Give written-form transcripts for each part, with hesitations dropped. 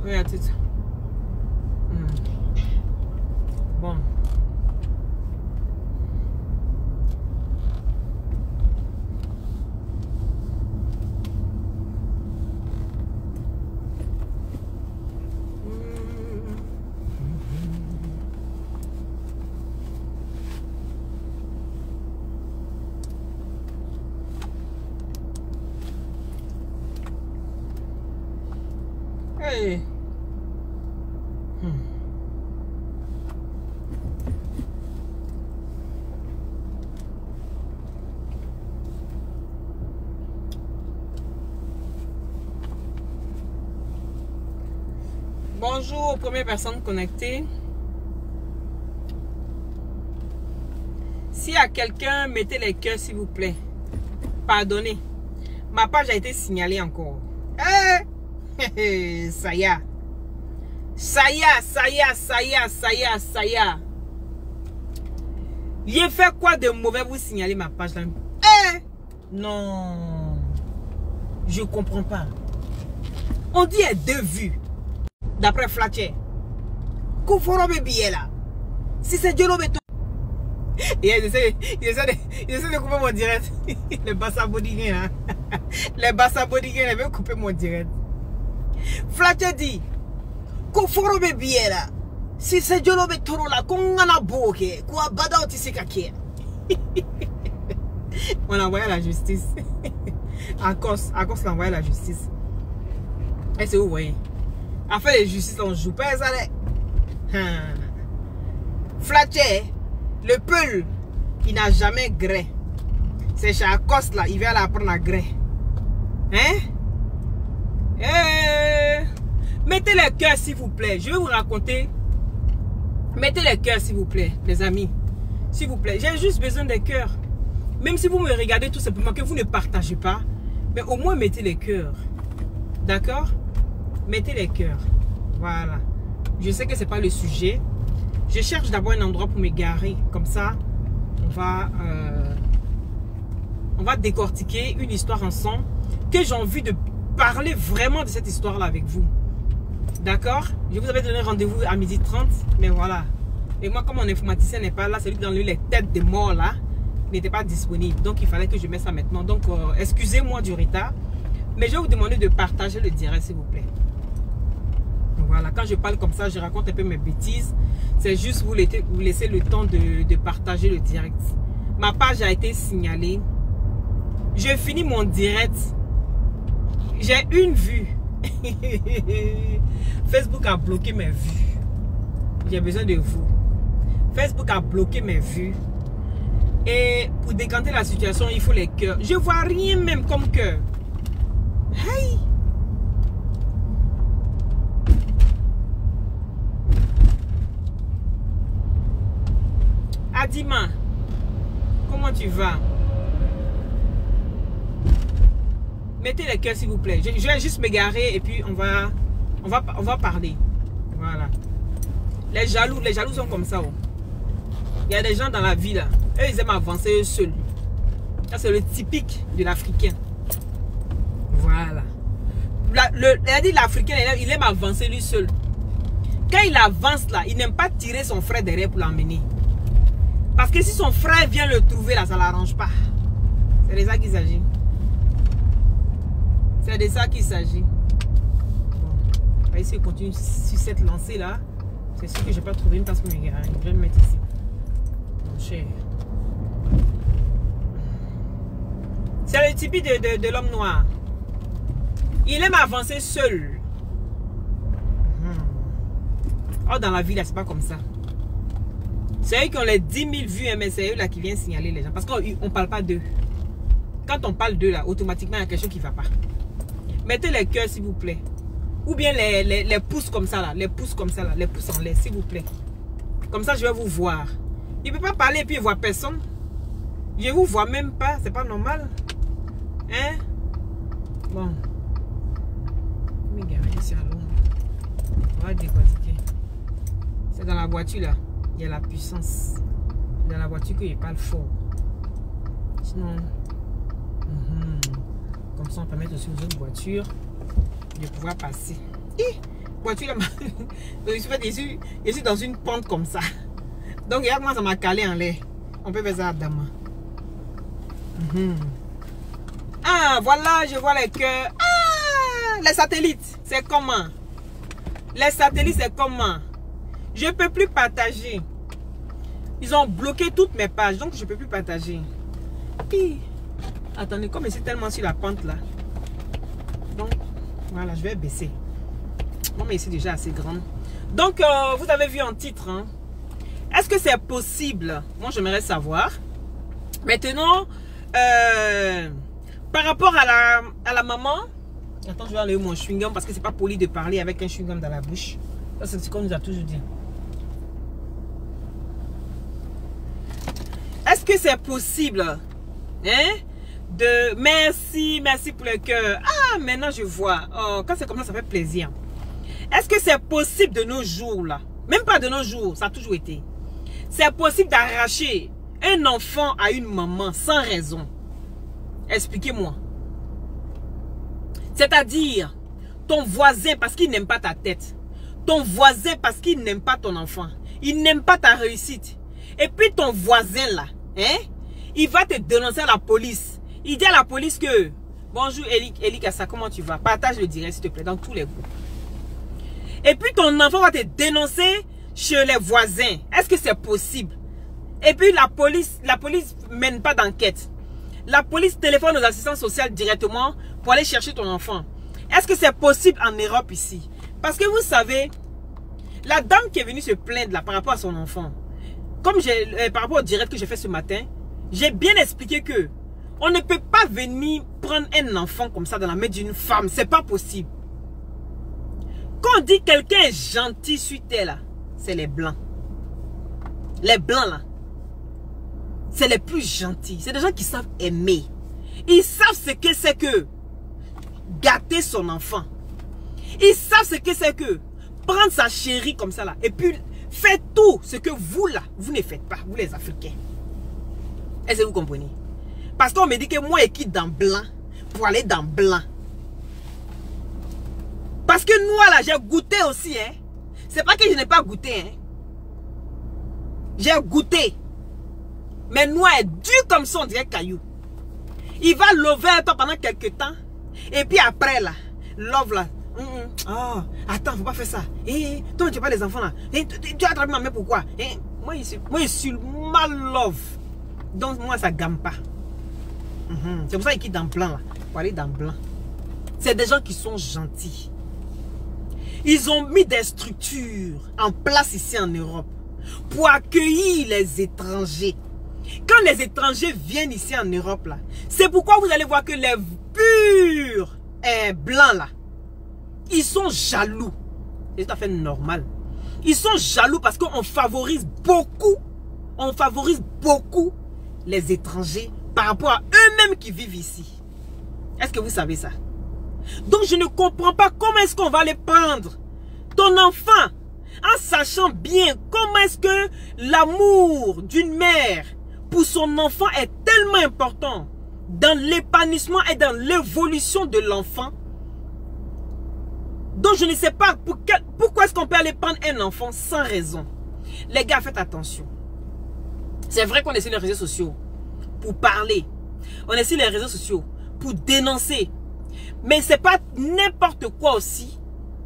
Oui, à tout. Bon. Hey. Bonjour aux premières personnes connectées. S'il y a quelqu'un, mettez les cœurs s'il vous plaît. Pardonnez. Ma page a été signalée encore. Ça y est. Ça y est, ça y est, ça y est, ça y est, ça y est. J'ai fait quoi de mauvais vous signaler ma page là? Non. Je comprends pas. On dit à 2 vues. D'après Flatcher. Qu'on fera mes billets là. Si c'est Dieu l'homme. Et il essaie de couper mon direct. Les Bassa Bodiguen là. Les Bassa Bodiguen, ils veulent couper mon direct. Flatcher dit qu'on fera mes billets là. Si c'est Dieu l'homme toro là, qu'on en a bouqué. Qu'on a bada au tissu kaki. On l'a envoyé à la justice. À cause l'a envoyé à la justice. Et c'est où vous voyez? Afin de justice, on joue pas ça. Flatcher, le peul, il n'a jamais gré. C'est chez Acoste là, il vient là prendre la gré. Hein? Mettez les cœurs s'il vous plaît. Je vais vous raconter. Mettez les cœurs s'il vous plaît, les amis. S'il vous plaît, j'ai juste besoin des cœurs. Même si vous me regardez tout simplement, que vous ne partagez pas, mais au moins mettez les cœurs. D'accord? Mettez les cœurs. Voilà. Je sais que ce n'est pas le sujet. Je cherche d'abord un endroit pour me garer. Comme ça, on va décortiquer une histoire ensemble. Que j'ai envie de parler vraiment de cette histoire-là avec vous. D'accord? Je vous avais donné rendez-vous à 12h30. Mais voilà. Et moi, comme mon informaticien n'est pas là, celui qui donne les têtes de mort là, n'était pas disponible. Donc, il fallait que je mette ça maintenant. Donc, excusez-moi du retard. Mais je vais vous demander de partager le direct, s'il vous plaît. Voilà, quand je parle comme ça, je raconte un peu mes bêtises. C'est juste vous laisser le temps de partager le direct. Ma page a été signalée. Je finis mon direct. J'ai une vue. Facebook a bloqué mes vues. J'ai besoin de vous. Facebook a bloqué mes vues. Et pour décanter la situation, il faut les cœurs. Je vois rien même comme cœur. Hey! Adima, comment tu vas? Mettez les cœurs s'il vous plaît. Je vais juste me garer et puis on va parler. Voilà. Les jaloux sont comme ça. Oh. Il y a des gens dans la vie là. Eux, ils aiment avancer eux seuls. Ça, c'est le typique de l'Africain. Voilà. L'Africain, il aime avancer lui seul. Quand il avance là, il n'aime pas tirer son frère derrière pour l'emmener. Parce que si son frère vient le trouver là, ça ne l'arrange pas. C'est de ça qu'il s'agit. C'est de ça qu'il s'agit. Bon, on va essayer de continuer sur cette lancée là. C'est sûr que je n'ai pas trouvé une place pour me garer. Je vais me mettre ici. Mon cher. C'est le typique de l'homme noir. Il aime avancer seul. Oh, dans la vie là, c'est pas comme ça. C'est eux qui ont les 10 000 vues, mais c'est eux là qui viennent signaler les gens. Parce qu'on ne parle pas d'eux. Quand on parle d'eux là, automatiquement il y a quelque chose qui ne va pas. Mettez les cœurs s'il vous plaît. Ou bien les pouces comme ça là. Les pouces comme ça là. Les pouces en l'air s'il vous plaît. Comme ça je vais vous voir. Il ne peut pas parler et puis il ne voit personne. Je ne vous vois même pas. C'est pas normal. Hein? Bon. Mais gars, ici à l'ombre. On va décortiquer. C'est dans la voiture là. Il y a la puissance. Dans la voiture qu'il parle fort. Sinon. Comme ça on peut mettre aussi aux autres voitures de pouvoir passer. voiture là, je suis dans une pente comme ça. Donc regarde moi ça m'a calé en l'air. On peut faire ça à Dama. Ah voilà, je vois les cœurs. Ah, les satellites, c'est comment? Les satellites, c'est comment? Je ne peux plus partager. Ils ont bloqué toutes mes pages, donc je ne peux plus partager. Puis, attendez, comme je suis tellement sur la pente là. Donc, voilà, je vais baisser. Bon, mais c'est déjà assez grand. Donc, vous avez vu en titre. Hein? Est-ce que c'est possible? Moi, j'aimerais savoir. Maintenant, par rapport à la maman. Attends, je vais enlever mon chewing-gum parce que c'est pas poli de parler avec un chewing-gum dans la bouche. Ça, c'est ce qu'on nous a toujours dit. Est-ce que c'est possible? Hein? De merci pour le cœur. Ah, maintenant je vois. Oh, quand c'est comme ça fait plaisir. Est-ce que c'est possible de nos jours là? Même pas de nos jours, ça a toujours été. C'est possible d'arracher un enfant à une maman sans raison. Expliquez-moi. C'est-à-dire, ton voisin parce qu'il n'aime pas ta tête. Ton voisin parce qu'il n'aime pas ton enfant. Il n'aime pas ta réussite. Et puis ton voisin là, hein, il va te dénoncer à la police. Il dit à la police que, bonjour Eli Kassa, comment tu vas? Partage le direct s'il te plaît, dans tous les groupes. Et puis ton enfant va te dénoncer chez les voisins. Est-ce que c'est possible? Et puis la police mène pas d'enquête. La police téléphone aux assistants sociaux directement pour aller chercher ton enfant. Est-ce que c'est possible en Europe ici? Parce que vous savez, la dame qui est venue se plaindre là par rapport à son enfant, comme par rapport au direct que j'ai fait ce matin, j'ai bien expliqué que on ne peut pas venir prendre un enfant comme ça dans la main d'une femme. C'est pas possible. Quand on dit quelqu'un est gentil sur terre là, c'est les blancs. Les blancs là, c'est les plus gentils. C'est des gens qui savent aimer. Ils savent ce que c'est que gâter son enfant. Ils savent ce que c'est que prendre sa chérie comme ça là. Et puis faire tout ce que vous là, vous ne faites pas. Vous les Africains. Est-ce que vous comprenez? Parce qu'on me dit que moi je quitte dans blanc pour aller dans blanc. Parce que moi là, j'ai goûté aussi. Hein. C'est pas que je n'ai pas goûté. Hein. J'ai goûté. Mais noix est dur comme ça, on dirait caillou. Il va lover à toi pendant quelques temps. Et puis après là, love là. Oh, attends, faut pas faire ça. Toi, tu n'as pas les enfants là. Tu as attrapé ma mère, pourquoi? Moi, je suis mal love. Donc, moi, ça gamme pas. C'est pour ça qu'il est dans blanc là. Pour aller dans blanc. C'est des gens qui sont gentils. Ils ont mis des structures en place ici en Europe pour accueillir les étrangers. Quand les étrangers viennent ici en Europe là, c'est pourquoi vous allez voir que les purs blancs là, ils sont jaloux. C'est tout à fait normal. Ils sont jaloux parce qu'on favorise beaucoup les étrangers par rapport à eux-mêmes qui vivent ici. Est-ce que vous savez ça? Donc je ne comprends pas comment est-ce qu'on va les prendre. Ton enfant, en sachant bien comment est-ce que l'amour d'une mère pour son enfant est tellement important dans l'épanouissement et dans l'évolution de l'enfant. Donc je ne sais pas pourquoi est-ce qu'on peut aller prendre un enfant sans raison. Les gars, faites attention. C'est vrai qu'on est sur les réseaux sociaux pour parler. On est sur les réseaux sociaux pour dénoncer. Mais c'est pas n'importe quoi aussi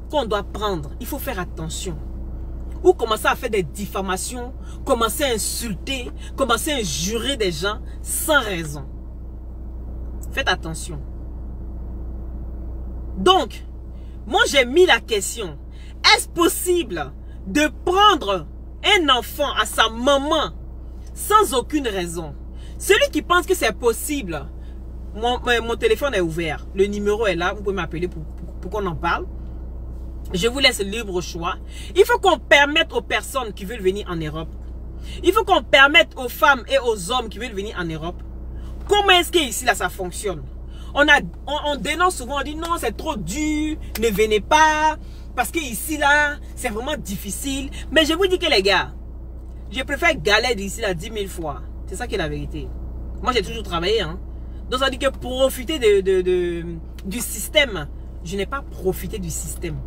qu'on doit prendre. Il faut faire attention. Ou commencer à faire des diffamations, commencer à insulter, commencer à injurer des gens sans raison. Faites attention. Donc, moi j'ai mis la question. Est-ce possible de prendre un enfant à sa maman sans aucune raison? Celui qui pense que c'est possible, mon téléphone est ouvert. Le numéro est là. Vous pouvez m'appeler pour qu'on en parle. Je vous laisse libre choix. Il faut qu'on permette aux personnes qui veulent venir en Europe. Il faut qu'on permette aux femmes et aux hommes qui veulent venir en Europe. Comment est-ce que ici là ça fonctionne? On dénonce souvent, on dit non c'est trop dur, ne venez pas. Parce que ici là c'est vraiment difficile. Mais je vous dis que les gars, je préfère galérer d'ici là 10 000 fois. C'est ça qui est la vérité. Moi j'ai toujours travaillé. Hein. Donc ça veut dire que profiter du système, je n'ai pas profité du système.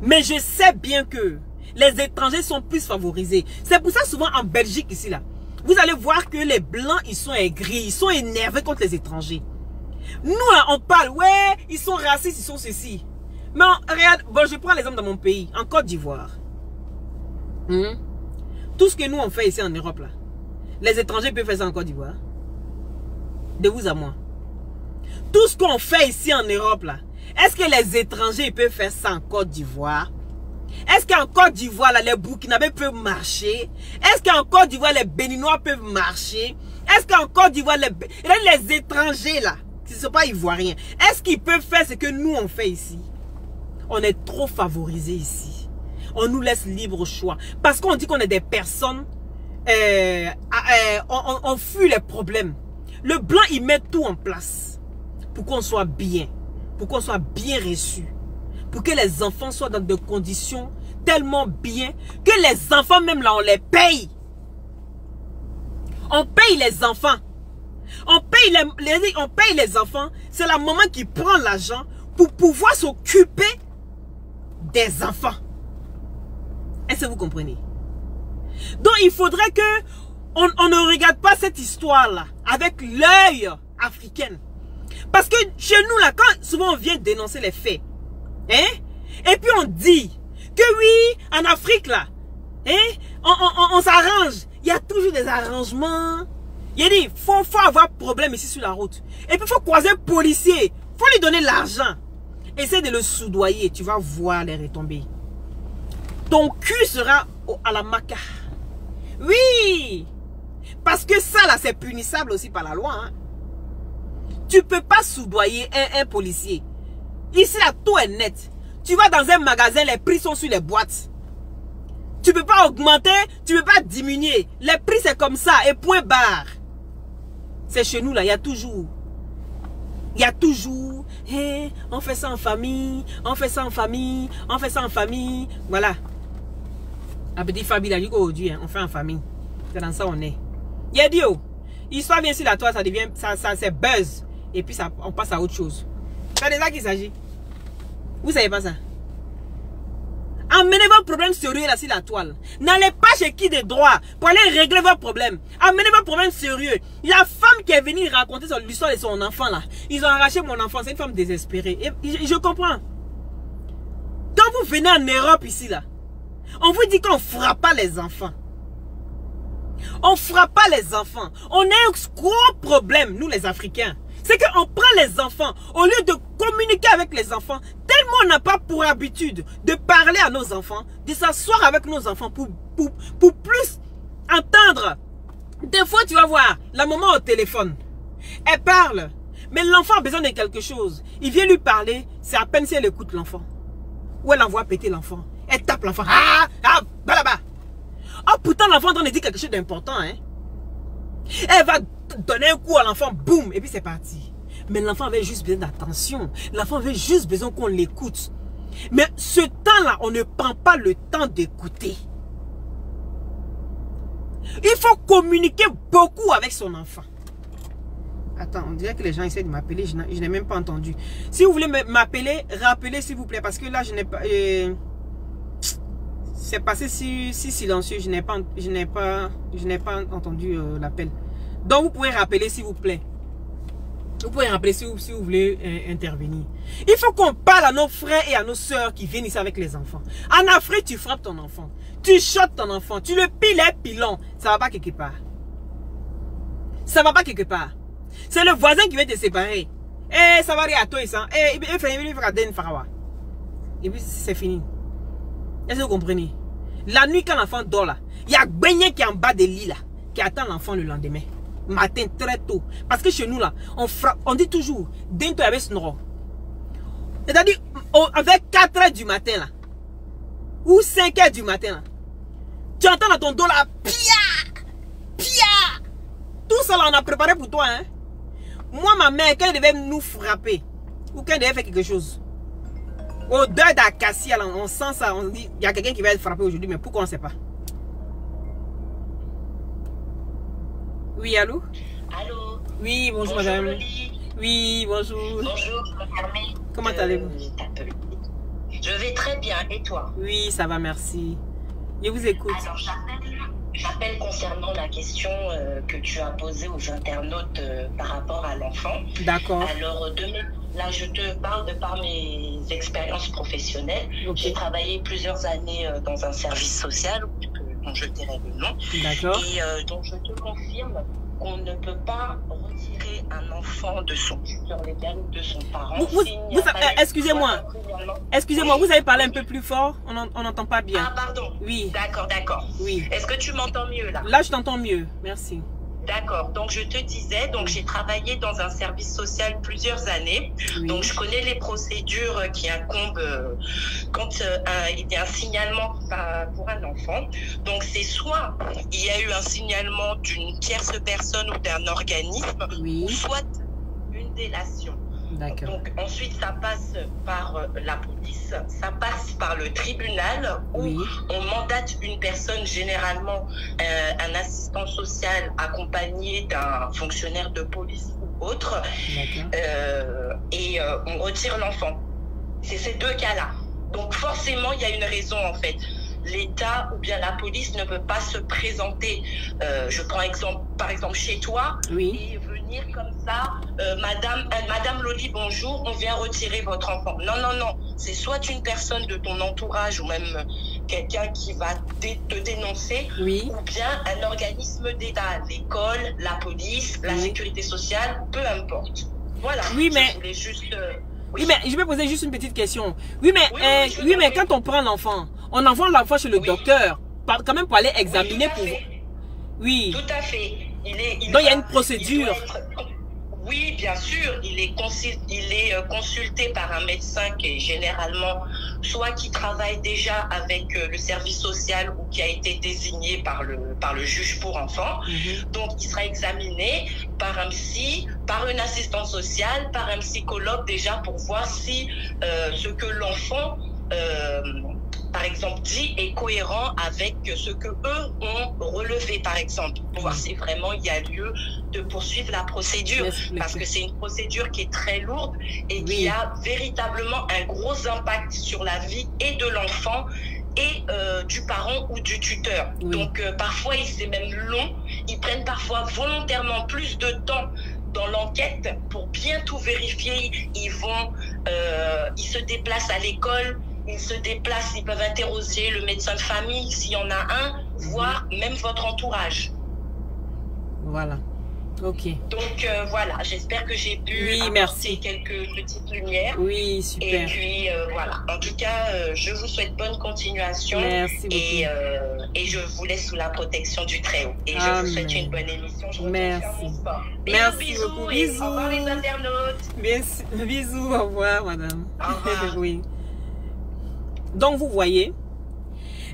Mais je sais bien que les étrangers sont plus favorisés. C'est pour ça souvent en Belgique ici là, vous allez voir que les blancs ils sont aigris, ils sont énervés contre les étrangers. Nous là on parle, ouais, ils sont racistes, ils sont ceci. Mais regarde, bon je prends l'exemple de mon pays, en Côte d'Ivoire. Tout ce que nous on fait ici en Europe là, les étrangers peuvent faire ça en Côte d'Ivoire. De vous à moi. Tout ce qu'on fait ici en Europe là, est-ce que les étrangers peuvent faire ça en Côte d'Ivoire? Est-ce qu'en Côte d'Ivoire, les Burkinabés peuvent marcher? Est-ce qu'en Côte d'Ivoire, les Béninois peuvent marcher? Est-ce qu'en Côte d'Ivoire, les étrangers là, qui ne sont pas ivoiriens, est-ce qu'ils peuvent faire ce que nous on fait ici? On est trop favorisés ici. On nous laisse libre choix. Parce qu'on dit qu'on est des personnes, on fuit les problèmes. Le blanc, il met tout en place pour qu'on soit bien, pour qu'on soit bien reçu. Pour que les enfants soient dans des conditions tellement bien que les enfants même là on les paye. On paye les enfants. On paye les enfants. C'est la maman qui prend l'argent pour pouvoir s'occuper des enfants. Est-ce que vous comprenez? Donc il faudrait que on ne regarde pas cette histoire là avec l'œil africain. Parce que chez nous là, quand souvent on vient dénoncer les faits, hein? Et puis on dit que oui, en Afrique là, hein? On s'arrange. Il y a toujours des arrangements. Il dit, faut avoir problème ici sur la route. Et puis il faut croiser le policier. Il faut lui donner l'argent. Essaye de le soudoyer. Tu vas voir les retombées. Ton cul sera à la maca. Oui. Parce que ça là, c'est punissable aussi par la loi. Hein? Tu ne peux pas soudoyer un policier. Ici, là, tout est net. Tu vas dans un magasin, les prix sont sur les boîtes. Tu ne peux pas augmenter, tu ne peux pas diminuer. Les prix, c'est comme ça, et point barre. C'est chez nous, là, il y a toujours. Hey, on fait ça en famille, on fait ça en famille, on fait ça en famille. Voilà. La petite famille, là, aujourd'hui, hein, on fait en famille. C'est dans ça on est. Il y a dit, oh, histoire vient sur la toile, ça devient, ça c'est buzz. Et puis, ça, on passe à autre chose. C'est de ça qu'il s'agit. Vous savez pas ça? Amenez vos problèmes sérieux là sur la toile. N'allez pas chez qui de droit pour aller régler vos problèmes. Amenez vos problèmes sérieux. La femme qui est venue raconter l'histoire de son enfant là. Ils ont arraché mon enfant. C'est une femme désespérée. Et je comprends. Quand vous venez en Europe ici là, on vous dit qu'on ne frappe pas les enfants. On ne frappe pas les enfants. On a un gros problème, nous les Africains. C'est qu'on prend les enfants, au lieu de communiquer avec les enfants, tellement on n'a pas pour habitude de parler à nos enfants, de s'asseoir avec nos enfants pour plus entendre. Des fois, tu vas voir, la maman au téléphone, elle parle, mais l'enfant a besoin de quelque chose. Il vient lui parler, c'est à peine si elle écoute l'enfant. Ou elle envoie péter l'enfant. Elle tape l'enfant. Là-bas. Oh, pourtant, l'enfant est en train de dire quelque chose d'important, hein. Elle va donner un coup à l'enfant, boum, et puis c'est parti. Mais l'enfant avait juste besoin d'attention. L'enfant avait juste besoin qu'on l'écoute. Mais ce temps-là, on ne prend pas le temps d'écouter. Il faut communiquer beaucoup avec son enfant. Attends, on dirait que les gens essaient de m'appeler. Je n'ai même pas entendu. Si vous voulez m'appeler, rappelez s'il vous plaît. Parce que là, je n'ai pas... c'est passé si silencieux. Je n'ai pas entendu l'appel. Donc, vous pouvez rappeler s'il vous plaît. Vous pouvez rappeler si vous voulez intervenir. Il faut qu'on parle à nos frères et à nos soeurs qui viennent ici avec les enfants. En Afrique, tu frappes ton enfant. Tu chottes ton enfant. Tu le piles les pilons. Ça va pas quelque part. Ça va pas quelque part. C'est le voisin qui vient te séparer. Eh, ça va aller à toi et ça. Eh, il fait une farawa. Et puis, c'est fini. Est-ce que vous comprenez? La nuit, quand l'enfant dort là, il y a Beignet qui est en bas de lit là, qui attend l'enfant le lendemain. Matin, très tôt. Parce que chez nous là, on dit toujours, dentro avec snoro. C'est-à-dire, avec 4 h du matin là, ou 5 h du matin là, tu entends dans ton dos là, pia, pia. Tout ça là, on a préparé pour toi, hein. Moi, ma mère, quand elle devait nous frapper, ou quand elle devait faire quelque chose, odeur d'acacia, on sent ça, on dit, il y a quelqu'un qui va être frappé aujourd'hui, mais pourquoi on ne sait pas? Oui, allô? Allô? Oui, bonjour madame. Oui, bonjour. Bonjour, comment allez-vous? Je vais très bien. Et toi? Oui, ça va, merci. Je vous écoute. Alors, j'appelle concernant la question que tu as posée aux internautes par rapport à l'enfant. D'accord. Alors, là, je te parle de par mes expériences professionnelles. Okay. J'ai travaillé plusieurs années dans un service social, dont je tairai le nom. D'accord. Et donc, je te confirme qu'on ne peut pas retirer un enfant de son tuteur légal ou de son parent. Excusez-moi. Excusez-moi, vous avez parlé un peu plus fort. On n'entend pas bien. Ah, pardon. Oui. D'accord, d'accord. Oui. Est-ce que tu m'entends mieux là? Là, je t'entends mieux. Merci. D'accord. Donc, je te disais, donc j'ai travaillé dans un service social plusieurs années. Oui. Donc, je connais les procédures qui incombent quand il y a un signalement pour un enfant. Donc, c'est soit il y a eu un signalement d'une tierce personne ou d'un organisme, oui. ou soit une délation. D'accord. Donc, ensuite, ça passe par la police, ça passe par le tribunal où oui. on mandate une personne, généralement un assistant social accompagné d'un fonctionnaire de police ou autre, et on retire l'enfant. C'est ces deux cas-là. Donc, forcément, il y a une raison en fait. L'État ou bien la police ne peut pas se présenter, je prends par exemple chez toi, oui. et venir comme ça, Madame Loli, bonjour, on vient retirer votre enfant. Non, non, non, c'est soit une personne de ton entourage ou même quelqu'un qui va te dénoncer, oui. ou bien un organisme d'État, l'école, la police, la sécurité sociale, peu importe. Voilà, oui, mais... je voulais juste... Oui, mais je vais poser juste une petite question. Oui, mais quand on prend l'enfant, on envoie l'enfant chez le docteur, quand même pour aller examiner pour... Oui. Tout à fait. Donc, il y a une procédure. Oui, bien sûr. Il est consulté par un médecin qui est généralement soit qui travaille déjà avec le service social ou qui a été désigné par le juge pour enfants. Donc, il sera examiné par un psy, par une assistante sociale, par un psychologue déjà pour voir si ce que l'enfant... par exemple, dit est cohérent avec ce que eux ont relevé, par exemple, pour voir si vraiment il y a lieu de poursuivre la procédure, parce que c'est une procédure qui est très lourde et qui a véritablement un gros impact sur la vie et de l'enfant et du parent ou du tuteur. Donc, parfois, c'est même long. Ils prennent parfois volontairement plus de temps dans l'enquête pour bien tout vérifier. Ils se déplacent à l'école. Ils se déplacent, ils peuvent interroger le médecin de famille s'il y en a un, voire même votre entourage. Voilà. Ok. Donc voilà, j'espère que j'ai pu apporter quelques petites lumières. Oui, super. Et puis voilà. En tout cas, je vous souhaite bonne continuation. Merci beaucoup. Et je vous laisse sous la protection du Très-Haut. Et je vous souhaite une bonne émission. Merci. Merci beaucoup. Bisous. Au revoir les internautes. Bisous. Au revoir, madame. Au revoir. Oui. Donc, vous voyez,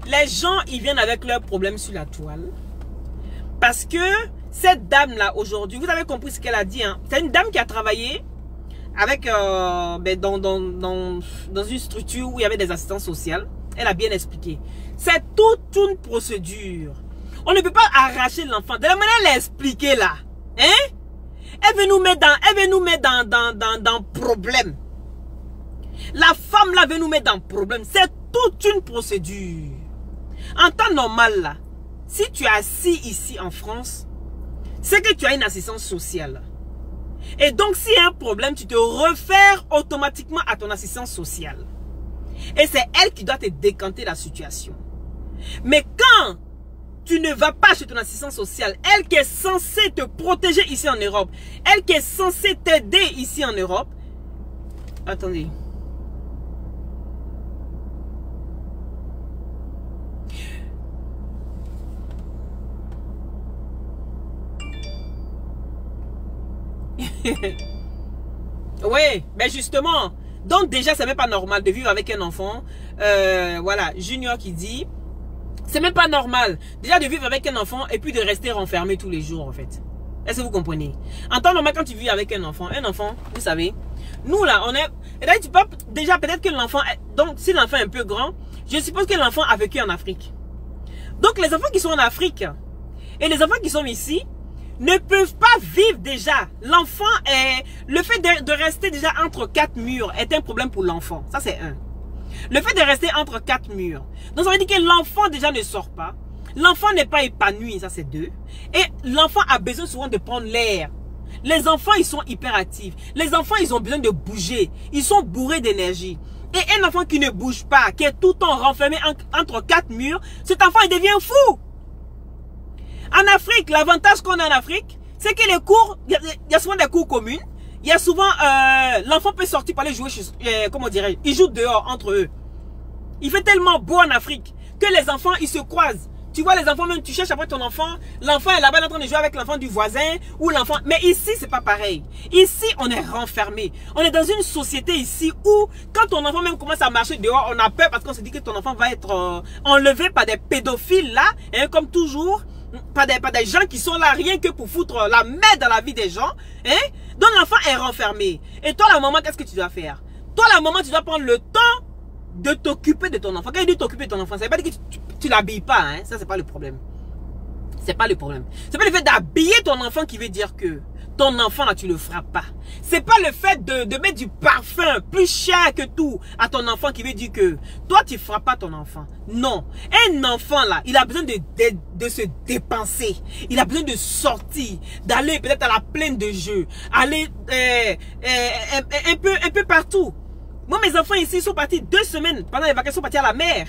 les gens, ils viennent avec leurs problèmes sur la toile. Parce que cette dame-là, aujourd'hui, vous avez compris ce qu'elle a dit. Hein? C'est une dame qui a travaillé avec, dans une structure où il y avait des assistants sociaux. Elle a bien expliqué. C'est toute une procédure. On ne peut pas arracher l'enfant. De la manière elle a expliqué là. Hein? Elle veut nous mettre dans problème. La femme là veut nous mettre dans problème. C'est toute une procédure. En temps normal là, si tu es assis ici en France, c'est que tu as une assistance sociale. Et donc s'il y a un problème, tu te réfères automatiquement à ton assistance sociale. Et c'est elle qui doit te décanter la situation. Mais quand tu ne vas pas chez ton assistance sociale, elle qui est censée te protéger ici en Europe, elle qui est censée t'aider ici en Europe, attendez. Oui, mais justement, donc déjà c'est même pas normal de vivre avec un enfant. Voilà, Junior qui dit, c'est même pas normal déjà de vivre avec un enfant et puis de rester renfermé tous les jours en fait. Est-ce que vous comprenez? En temps normal, quand tu vis avec un enfant, vous savez, nous là, on est... Et là, tu peux déjà peut-être que l'enfant... Donc, si l'enfant est un peu grand, je suppose que l'enfant a vécu en Afrique. Donc, les enfants qui sont en Afrique et les enfants qui sont ici ne peuvent pas vivre déjà. L'enfant est... Le fait de rester déjà entre quatre murs est un problème pour l'enfant. Ça, c'est un. Le fait de rester entre 4 murs. Donc ça veut dire que l'enfant déjà ne sort pas. L'enfant n'est pas épanoui, ça c'est 2. Et l'enfant a besoin souvent de prendre l'air. Les enfants, ils sont hyperactifs. Les enfants, ils ont besoin de bouger. Ils sont bourrés d'énergie. Et un enfant qui ne bouge pas, qui est tout le temps renfermé entre 4 murs, cet enfant, il devient fou. En Afrique, l'avantage qu'on a en Afrique, c'est que les cours, il y a souvent des cours communs. Il y a souvent, l'enfant peut sortir pour aller jouer, comment dirais-je, ils jouent dehors entre eux. Il fait tellement beau en Afrique que les enfants, ils se croisent. Tu vois les enfants, même tu cherches après ton enfant, l'enfant est là-bas en train de jouer avec l'enfant du voisin ou l'enfant. Mais ici, c'est pas pareil. Ici, on est renfermé. On est dans une société ici où, quand ton enfant même commence à marcher dehors, on a peur parce qu'on se dit que ton enfant va être enlevé par des pédophiles là, hein, comme toujours, par des gens qui sont là rien que pour foutre la merde dans la vie des gens. Hein. Donc l'enfant est renfermé. Et toi, la maman, qu'est-ce que tu dois faire? Toi, la maman, tu dois prendre le temps de t'occuper de ton enfant. Quand il dit t'occuper de ton enfant, ça veut pas dire que tu l'habilles pas, hein. Ça, c'est pas le problème. C'est pas le problème. C'est pas le fait d'habiller ton enfant qui veut dire que ton enfant, là, tu le frappes pas. C'est pas le fait de mettre du parfum plus cher que tout à ton enfant qui veut dire que toi, tu frappes pas ton enfant. Non. Un enfant, là, il a besoin de se dépenser. Il a besoin de sortir, d'aller peut-être à la plaine de jeu, aller un peu partout. Moi, mes enfants ici, ils sont partis 2 semaines pendant les vacances, ils sont partis à la mer.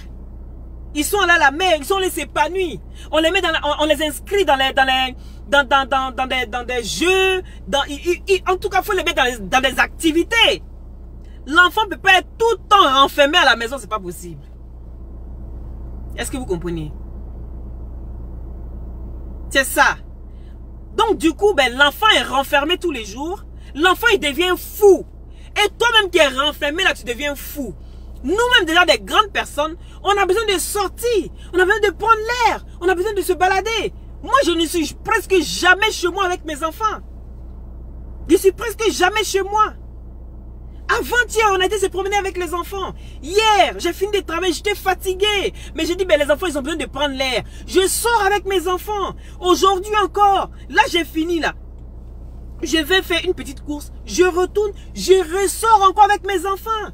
Ils sont là à la mer, ils sont là s'épanouir. On les met on les inscrit dans des jeux. En tout cas, il faut les mettre dans des activités. L'enfant ne peut pas être tout le temps renfermé à la maison, c'est pas possible. Est-ce que vous comprenez? C'est ça. Donc, du coup, ben, l'enfant est renfermé tous les jours. L'enfant, il devient fou. Et toi-même qui es renfermé, là, tu deviens fou. Nous-mêmes, déjà, des grandes personnes, on a besoin de sortir. On a besoin de prendre l'air. On a besoin de se balader. Moi, je ne suis presque jamais chez moi avec mes enfants. Je suis presque jamais chez moi. Avant-hier, on a été se promener avec les enfants. Hier, j'ai fini de travailler, j'étais fatigué. Mais j'ai dit, ben, les enfants, ils ont besoin de prendre l'air. Je sors avec mes enfants. Aujourd'hui encore. Là, j'ai fini, là. Je vais faire une petite course. Je retourne, je ressors encore avec mes enfants.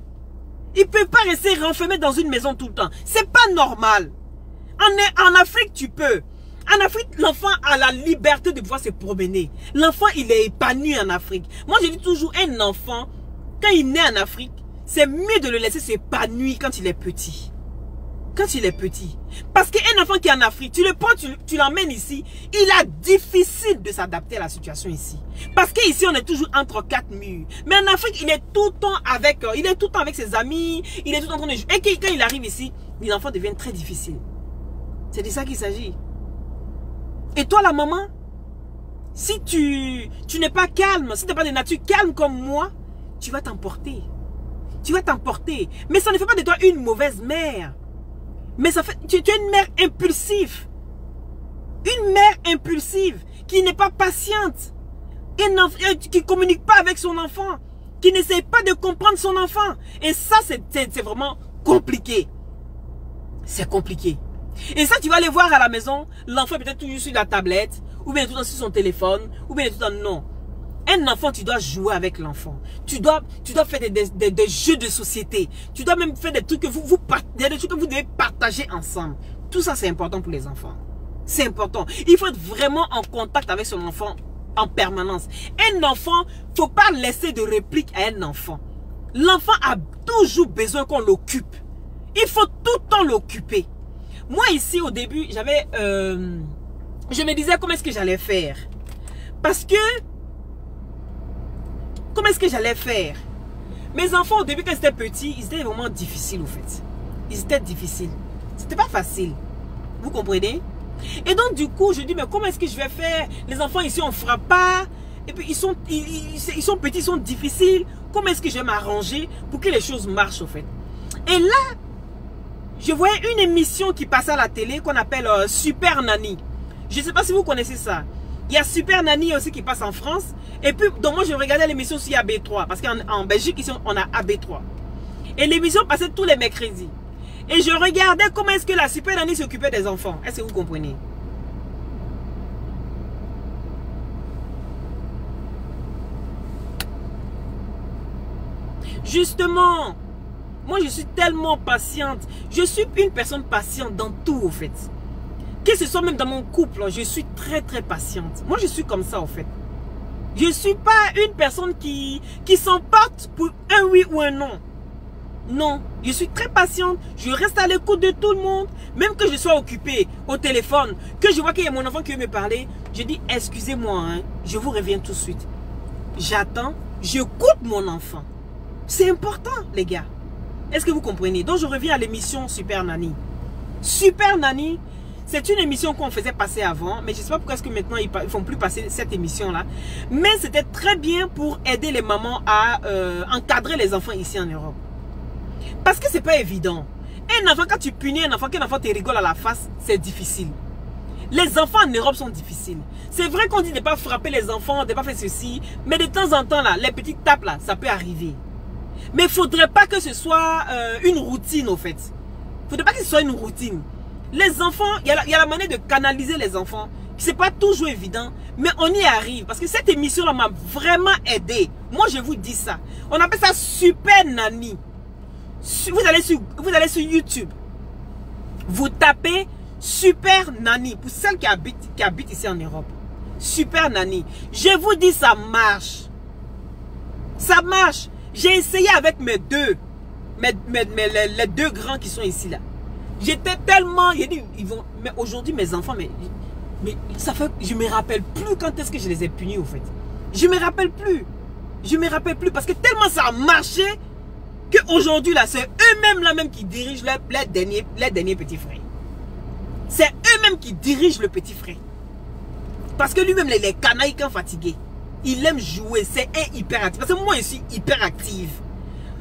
Ils ne peuvent pas rester renfermés dans une maison tout le temps. C'est pas normal. En Afrique, tu peux. En Afrique, l'enfant a la liberté de pouvoir se promener. L'enfant, il est épanoui en Afrique. Moi, je dis toujours, un enfant, quand il naît en Afrique, c'est mieux de le laisser s'épanouir quand il est petit. Quand il est petit. Parce qu'un enfant qui est en Afrique, tu le prends, tu l'emmènes ici, il est difficile de s'adapter à la situation ici. Parce qu'ici, on est toujours entre 4 murs. Mais en Afrique, il est tout le temps avec ses amis, il est tout le temps en train de jouer. Et quand il arrive ici, l'enfant devient très difficile. C'est de ça qu'il s'agit. Et toi, la maman, si tu n'es pas calme, si tu n'es pas de nature calme comme moi, tu vas t'emporter. Tu vas t'emporter. Mais ça ne fait pas de toi une mauvaise mère. Mais ça fait, tu es une mère impulsive. Une mère impulsive qui n'est pas patiente. Qui ne communique pas avec son enfant. Qui n'essaie pas de comprendre son enfant. Et ça, c'est vraiment compliqué. C'est compliqué. Et ça, tu vas aller voir à la maison, l'enfant est peut-être toujours sur la tablette, ou bien tout le temps sur son téléphone, ou bien tout le temps non. Un enfant, tu dois jouer avec l'enfant. Tu dois faire des jeux de société. Tu dois même faire des trucs que vous devez partager ensemble. Tout ça, c'est important pour les enfants. C'est important. Il faut être vraiment en contact avec son enfant en permanence. Un enfant, il ne faut pas laisser de réplique à un enfant. L'enfant a toujours besoin qu'on l'occupe. Il faut tout le temps l'occuper. Moi ici au début, je me disais comment est-ce que j'allais faire. Parce que, comment est-ce que j'allais faire? Mes enfants au début quand ils étaient petits, ils étaient vraiment difficiles au fait. Ils étaient difficiles. C'était pas facile. Vous comprenez? Et donc du coup, je dis mais comment est-ce que je vais faire? Les enfants ici on ne frappe pas. Et puis ils sont petits, ils sont difficiles. Comment est-ce que je vais m'arranger pour que les choses marchent au fait? Et là, je voyais une émission qui passait à la télé qu'on appelle Super Nanny. Je ne sais pas si vous connaissez ça. Il y a Super Nanny aussi qui passe en France. Et puis, donc moi, je regardais l'émission sur AB3. Parce qu'en Belgique, ici, on a AB3. Et l'émission passait tous les mercredis. Et je regardais comment est-ce que la Super Nanny s'occupait des enfants. Est-ce que vous comprenez? Justement, Moi, je suis tellement patiente. Je suis une personne patiente dans tout, au fait. Que ce soit même dans mon couple, je suis très, très patiente. Moi, je suis comme ça, au fait. Je ne suis pas une personne qui s'emporte pour un oui ou un non. Non, je suis très patiente. Je reste à l'écoute de tout le monde. Même que je sois occupée au téléphone, que je vois qu'il y a mon enfant qui veut me parler, je dis, excusez-moi, hein, je vous reviens tout de suite. J'attends, j'écoute mon enfant. C'est important, les gars. Est-ce que vous comprenez? Donc, je reviens à l'émission Super Nanny. Super Nanny, c'est une émission qu'on faisait passer avant, mais je ne sais pas pourquoi est-ce que maintenant ils ne font plus passer cette émission-là. Mais c'était très bien pour aider les mamans à encadrer les enfants ici en Europe. Parce que c'est pas évident. Un enfant, quand tu punis un enfant, qu'un enfant te rigole à la face, c'est difficile. Les enfants en Europe sont difficiles. C'est vrai qu'on dit de ne pas frapper les enfants, de ne pas faire ceci, mais de temps en temps, là, les petites tapes, là, ça peut arriver. Mais il ne faudrait pas que ce soit une routine, au fait. Il ne faudrait pas que ce soit une routine. Les enfants, il y a la manière de canaliser les enfants. Ce n'est pas toujours évident, mais on y arrive. Parce que cette émission-là m'a vraiment aidé. Moi, je vous dis ça. On appelle ça Super Nanny. Vous allez sur YouTube. Vous tapez Super Nanny. Pour celles qui habitent ici en Europe. Super Nanny. Je vous dis, ça marche. Ça marche. J'ai essayé avec mes deux. Les deux grands qui sont ici là. J'étais tellement... Mais aujourd'hui, mes enfants... Mais ça fait... Je ne me rappelle plus quand est-ce que je les ai punis, au fait. Je ne me rappelle plus. Je ne me rappelle plus. Parce que tellement ça a marché... qu'aujourd'hui, là, c'est eux-mêmes là même qui dirigent les derniers petits frères. C'est eux-mêmes qui dirigent le petit frère. Parce que lui-même, les canailles quand fatigué, il aime jouer. C'est un hyperactif. Parce que moi, je suis hyperactive.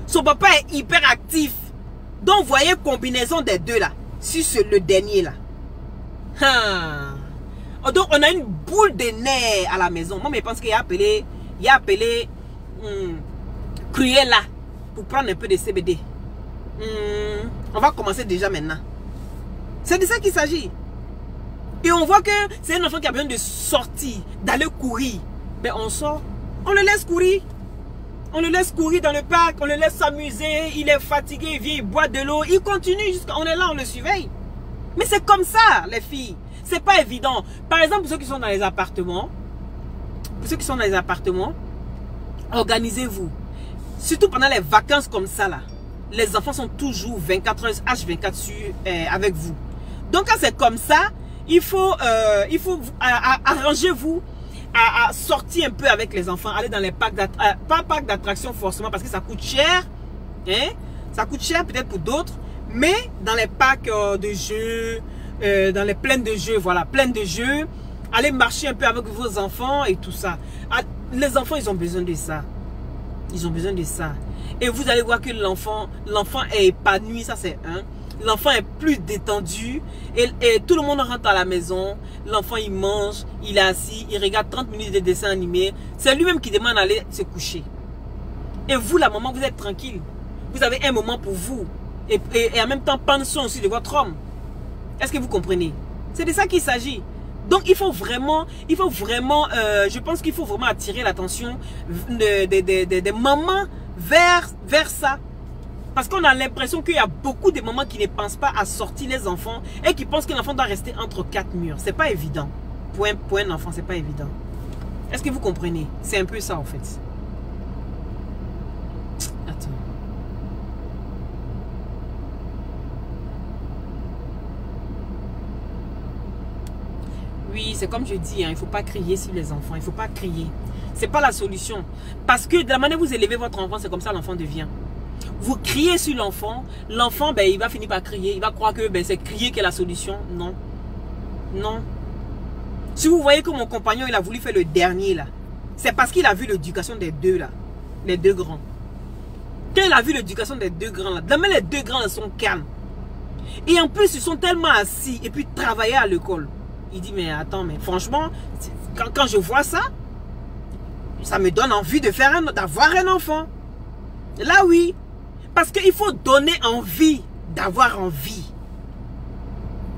Son papa est hyperactif. Donc, vous voyez, combinaison des deux là. Sur le dernier là. Donc, on a une boule de nerfs à la maison. Moi, je pense qu'il a appelé Cruella. Pour prendre un peu de CBD. On va commencer déjà maintenant. C'est de ça qu'il s'agit. Et on voit que c'est un enfant qui a besoin de sortir, d'aller courir. Ben on sort, on le laisse courir. On le laisse courir dans le parc, on le laisse s'amuser. Il est fatigué, il vient, il boit de l'eau. Il continue jusqu'à... On est là, on le surveille. Mais c'est comme ça, les filles. C'est pas évident. Par exemple, pour ceux qui sont dans les appartements, organisez-vous. Surtout pendant les vacances comme ça là, les enfants sont toujours 24 heures H24 avec vous. Donc quand c'est comme ça, il faut arrangez-vous à sortir un peu avec les enfants, aller dans les parcs d'attractions, pas parcs d'attractions forcément parce que ça coûte cher, hein? Ça coûte cher peut-être pour d'autres, mais dans les parcs de jeux, dans les plaines de jeux, voilà, plaines de jeux, allez marcher un peu avec vos enfants et tout ça. Les enfants, ils ont besoin de ça. Ils ont besoin de ça. Et vous allez voir que l'enfant est épanoui, ça c'est un. L'enfant est plus détendu. Et tout le monde rentre à la maison. L'enfant il mange, il est assis, il regarde 30 minutes de dessin animé. C'est lui-même qui demande d'aller se coucher. Et vous, la maman, vous êtes tranquille. Vous avez un moment pour vous. Et en même temps, prendre soin aussi de votre homme. Est-ce que vous comprenez? C'est de ça qu'il s'agit. Donc il faut vraiment, je pense qu'il faut vraiment attirer l'attention des mamans vers ça. Parce qu'on a l'impression qu'il y a beaucoup de mamans qui ne pensent pas à sortir les enfants et qui pensent qu'un enfant doit rester entre quatre murs. C'est pas évident. Pour un enfant, c'est pas évident. Est-ce que vous comprenez? C'est un peu ça en fait. Attends. Oui, c'est comme je dis, hein, il ne faut pas crier sur les enfants. Il ne faut pas crier. Ce n'est pas la solution. Parce que de la manière dont vous élevez votre enfant, c'est comme ça l'enfant devient. Vous criez sur l'enfant, ben, il va finir par crier. Il va croire que ben, c'est crier qui est la solution. Non. Non. Si vous voyez que mon compagnon, il a voulu faire le dernier là, c'est parce qu'il a vu l'éducation des deux là. Les deux grands. Quand il a vu l'éducation des deux grands là, même les deux grands là sont calmes. Et en plus, ils sont tellement assis et puis travailler à l'école. Il dit, mais attends, mais franchement, quand je vois ça, ça me donne envie d'avoir un enfant. Là, oui. Parce qu'il faut donner envie d'avoir envie.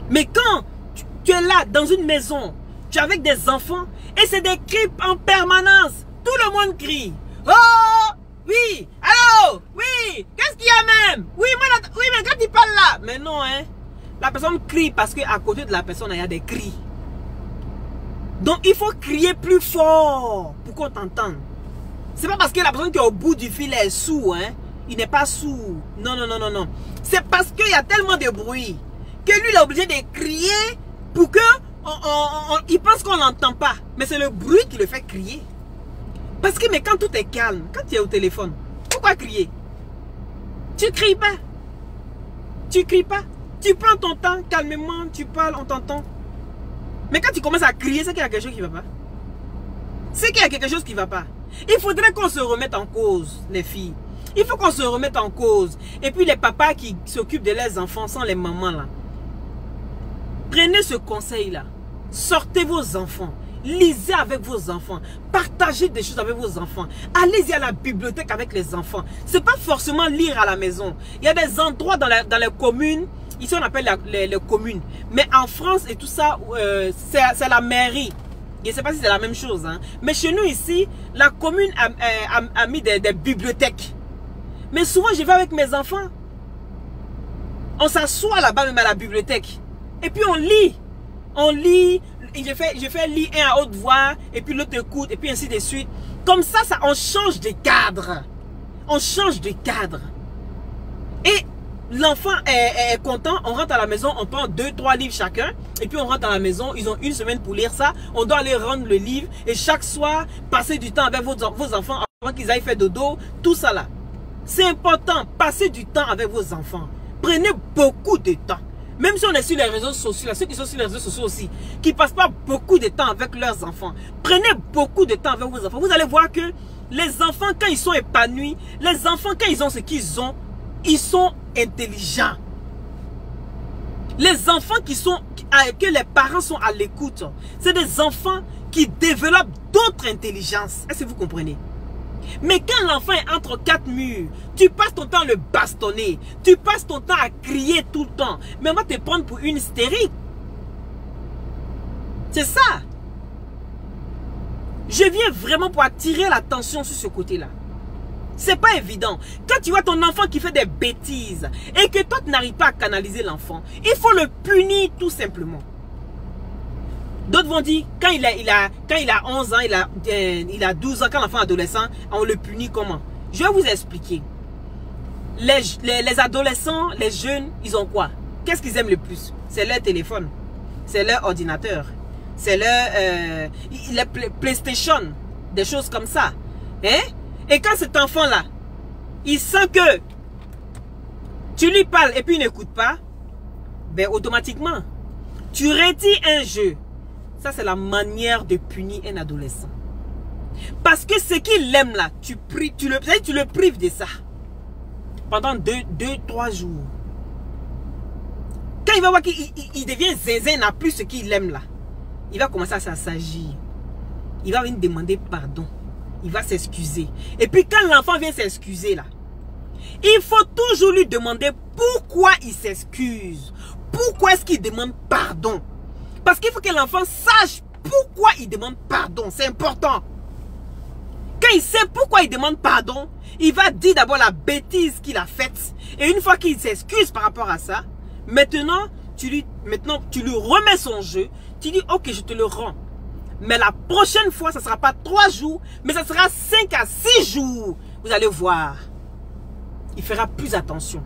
Mais quand tu es là, dans une maison, tu es avec des enfants, et c'est des cris en permanence. Tout le monde crie. Oh, oui, alors Allô? Oui. Qu'est-ce qu'il y a même? Oui, oui, mais quand il parle là. Mais non, hein. La personne crie parce qu'à côté de la personne, il y a des cris. Donc, il faut crier plus fort pour qu'on t'entende. C'est pas parce que la personne qui est au bout du fil est sourd, hein. Il n'est pas sourd. Non, non, non, non, non. C'est parce qu'il y a tellement de bruit que lui, il est obligé de crier pour que il pense qu'on l'entend pas. Mais c'est le bruit qui le fait crier. Parce que mais quand tout est calme, quand tu es au téléphone, pourquoi crier? Tu cries pas. Tu cries pas. Tu prends ton temps, calmement, tu parles, on t'entend. Mais quand tu commences à crier, c'est qu'il y a quelque chose qui ne va pas. C'est qu'il y a quelque chose qui ne va pas. Il faudrait qu'on se remette en cause, les filles. Il faut qu'on se remette en cause. Et puis les papas qui s'occupent de leurs enfants sans les mamans là. Prenez ce conseil là. Sortez vos enfants. Lisez avec vos enfants. Partagez des choses avec vos enfants. Allez-y à la bibliothèque avec les enfants. C'est pas forcément lire à la maison. Il y a des endroits dans les communes. Ici on appelle les communes. Mais en France et tout ça, c'est la mairie. Je ne sais pas si c'est la même chose. Hein. Mais chez nous ici, la commune a mis des bibliothèques. Mais souvent je vais avec mes enfants. On s'assoit là-bas même à la bibliothèque. Et puis on lit. On lit. Je fais lire un à haute voix. Et puis l'autre écoute. Et puis ainsi de suite. Comme ça, on change de cadre. On change de cadre. Et l'enfant est content. On rentre à la maison. On prend 2-3 livres chacun. Et puis on rentre à la maison. Ils ont une semaine pour lire ça. On doit aller rendre le livre. Et chaque soir, passer du temps avec vos enfants. Avant qu'ils aillent faire dodo. Tout ça là. C'est important. Passez du temps avec vos enfants. Prenez beaucoup de temps. Même si on est sur les réseaux sociaux, là, ceux qui sont sur les réseaux sociaux aussi, qui ne passent pas beaucoup de temps avec leurs enfants, prenez beaucoup de temps avec vos enfants. Vous allez voir que les enfants, quand ils sont épanouis, les enfants, quand ils ont ce qu'ils ont, ils sont intelligents. Les enfants que les parents sont à l'écoute, c'est des enfants qui développent d'autres intelligences. Est-ce que vous comprenez? Mais quand l'enfant est entre 4 murs, tu passes ton temps à le bastonner, tu passes ton temps à crier tout le temps, mais on va te prendre pour une hystérique. C'est ça. Je viens vraiment pour attirer l'attention sur ce côté-là. C'est pas évident. Quand tu vois ton enfant qui fait des bêtises et que toi tu n'arrives pas à canaliser l'enfant, il faut le punir tout simplement. D'autres vont dire, quand il a 11 ans, il a 12 ans, quand l'enfant est adolescent, on le punit comment? Je vais vous expliquer. Les adolescents, les jeunes, ils ont quoi? Qu'est-ce qu'ils aiment le plus? C'est leur téléphone, c'est leur ordinateur, c'est leur PlayStation, des choses comme ça. Hein? Et quand cet enfant-là, il sent que tu lui parles et puis il n'écoute pas, ben automatiquement, tu retires un jeu. Ça, c'est la manière de punir un adolescent. Parce que ce qu'il aime là, tu le prives de ça. Pendant 2-3 jours. Quand il va voir qu'il devient zinzin, il n'a plus ce qu'il aime là. Il va commencer à s'assagir. Il va venir demander pardon. Il va s'excuser. Et puis quand l'enfant vient s'excuser là, il faut toujours lui demander pourquoi il s'excuse. Pourquoi est-ce qu'il demande pardon? Parce qu'il faut que l'enfant sache pourquoi il demande pardon. C'est important. Quand il sait pourquoi il demande pardon, il va dire d'abord la bêtise qu'il a faite. Et une fois qu'il s'excuse par rapport à ça, maintenant, tu lui remets son jeu. Tu dis, ok, je te le rends. Mais la prochaine fois, ça ne sera pas 3 jours, mais ça sera 5 à 6 jours. Vous allez voir. Il fera plus attention.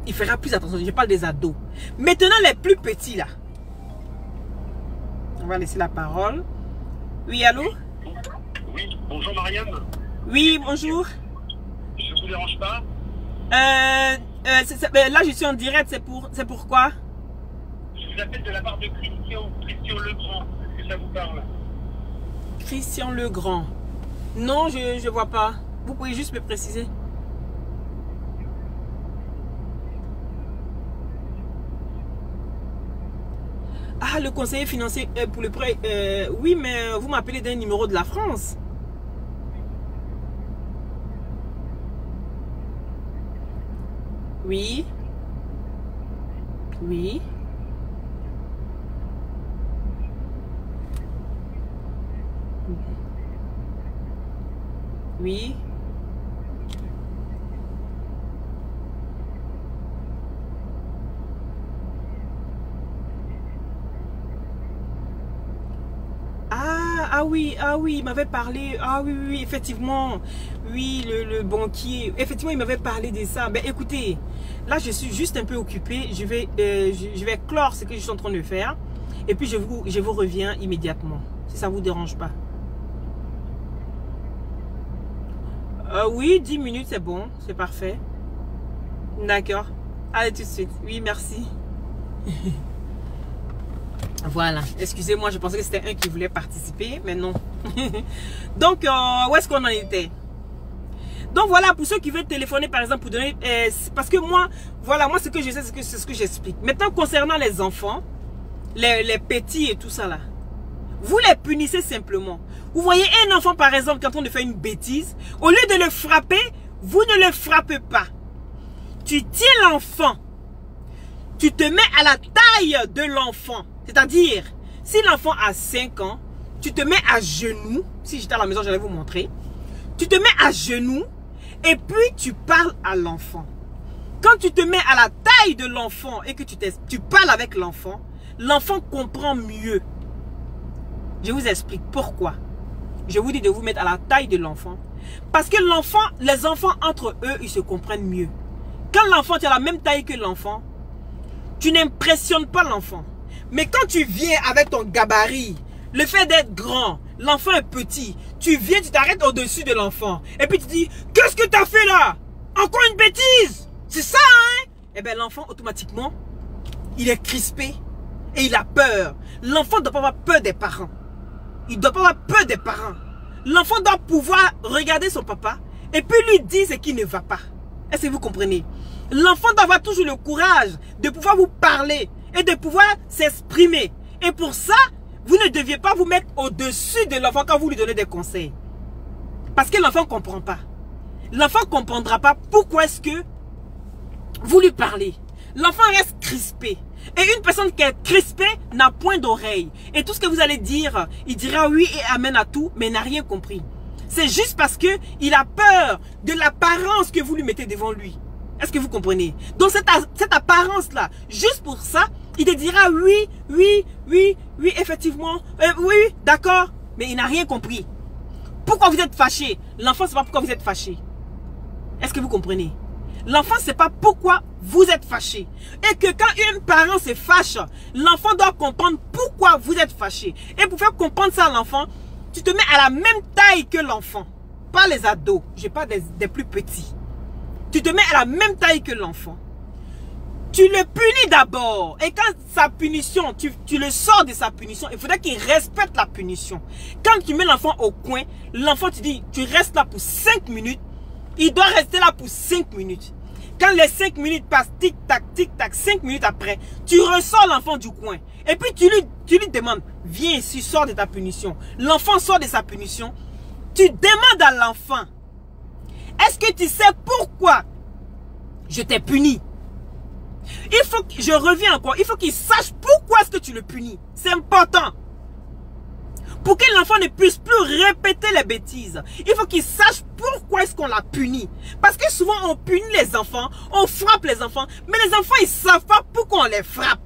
Il fera plus attention. Je parle des ados. Maintenant, les plus petits là. On va laisser la parole. Oui, allô? Oui, bonjour Mariam. Oui, bonjour. Je ne vous dérange pas? Là, je suis en direct. C'est pourquoi? Je vous appelle de la part de Christian Legrand. Est-ce que ça vous parle? Christian Legrand. Non, je ne vois pas. Vous pouvez juste me préciser? Ah, le conseiller financier pour le prêt. Oui, mais vous m'appelez d'un numéro de la France. Oui. Oui. Oui. ah oui, il m'avait parlé. Ah oui, oui, effectivement. Oui, le banquier. Effectivement, il m'avait parlé de ça. Ben écoutez, là, je suis juste un peu occupée. Je vais clore ce que je suis en train de faire. Et puis, je vous reviens immédiatement. Si ça ne vous dérange pas. Oui, 10 minutes, c'est bon. C'est parfait. D'accord. Allez, tout de suite. Oui, merci. Voilà. Excusez-moi, je pensais que c'était un qui voulait participer, mais non. Donc, où est-ce qu'on en était? Donc, voilà, pour ceux qui veulent téléphoner, par exemple, pour donner... parce que moi, voilà, moi, ce que je sais, c'est ce que j'explique. Maintenant, concernant les enfants, les petits et tout ça, là, vous les punissez simplement. Vous voyez un enfant, par exemple, quand on fait une bêtise, au lieu de le frapper, vous ne le frappez pas. Tu tiens l'enfant. Tu te mets à la taille de l'enfant. C'est-à-dire, si l'enfant a 5 ans, tu te mets à genoux. Si j'étais à la maison, j'allais vous montrer. Tu te mets à genoux et puis tu parles à l'enfant. Quand tu te mets à la taille de l'enfant et que tu parles avec l'enfant, l'enfant comprend mieux. Je vous explique pourquoi. Je vous dis de vous mettre à la taille de l'enfant. Parce que les enfants entre eux, ils se comprennent mieux. Quand l'enfant, tu as la même taille que l'enfant, tu n'impressionnes pas l'enfant. Mais quand tu viens avec ton gabarit, le fait d'être grand, l'enfant est petit, tu viens, tu t'arrêtes au-dessus de l'enfant. Et puis tu dis, qu'est-ce que tu as fait là? Encore une bêtise? C'est ça, hein? Eh bien, l'enfant, automatiquement, il est crispé et il a peur. L'enfant ne doit pas avoir peur des parents. Il ne doit pas avoir peur des parents. L'enfant doit pouvoir regarder son papa et puis lui dire ce qui ne va pas. Est-ce que vous comprenez? L'enfant doit avoir toujours le courage de pouvoir vous parler et de pouvoir s'exprimer. Et pour ça, vous ne deviez pas vous mettre au-dessus de l'enfant quand vous lui donnez des conseils. Parce que l'enfant ne comprend pas. L'enfant ne comprendra pas pourquoi est-ce que vous lui parlez. L'enfant reste crispé. Et une personne qui est crispée n'a point d'oreille. Et tout ce que vous allez dire, il dira oui et amen à tout, mais il n'a rien compris. C'est juste parce qu'il a peur de l'apparence que vous lui mettez devant lui. Est-ce que vous comprenez? Donc cette apparence-là, juste pour ça, il te dira oui, oui, oui, oui, effectivement, oui, d'accord, mais il n'a rien compris. Pourquoi vous êtes fâché? L'enfant ne sait pas pourquoi vous êtes fâché. Est-ce que vous comprenez? L'enfant ne sait pas pourquoi vous êtes fâché. Et que quand un parent se fâche, l'enfant doit comprendre pourquoi vous êtes fâché. Et pour faire comprendre ça à l'enfant, tu te mets à la même taille que l'enfant. Pas les ados, je parle des plus petits. Tu te mets à la même taille que l'enfant. Tu le punis d'abord. Et quand sa punition, tu le sors de sa punition, il faudrait qu'il respecte la punition. Quand tu mets l'enfant au coin, l'enfant te dit, tu restes là pour 5 minutes. Il doit rester là pour 5 minutes. Quand les 5 minutes passent, tic-tac, 5 minutes après, tu ressors l'enfant du coin. Et puis tu lui demandes, viens ici, sors de ta punition. L'enfant sort de sa punition. Tu demandes à l'enfant, est-ce que tu sais pourquoi je t'ai puni? Il faut que, je reviens encore, il faut qu'il sache pourquoi est-ce que tu le punis. C'est important. Pour que l'enfant ne puisse plus répéter les bêtises, il faut qu'il sache pourquoi est-ce qu'on l'a puni. Parce que souvent on punit les enfants, on frappe les enfants, mais les enfants ils ne savent pas pourquoi on les frappe.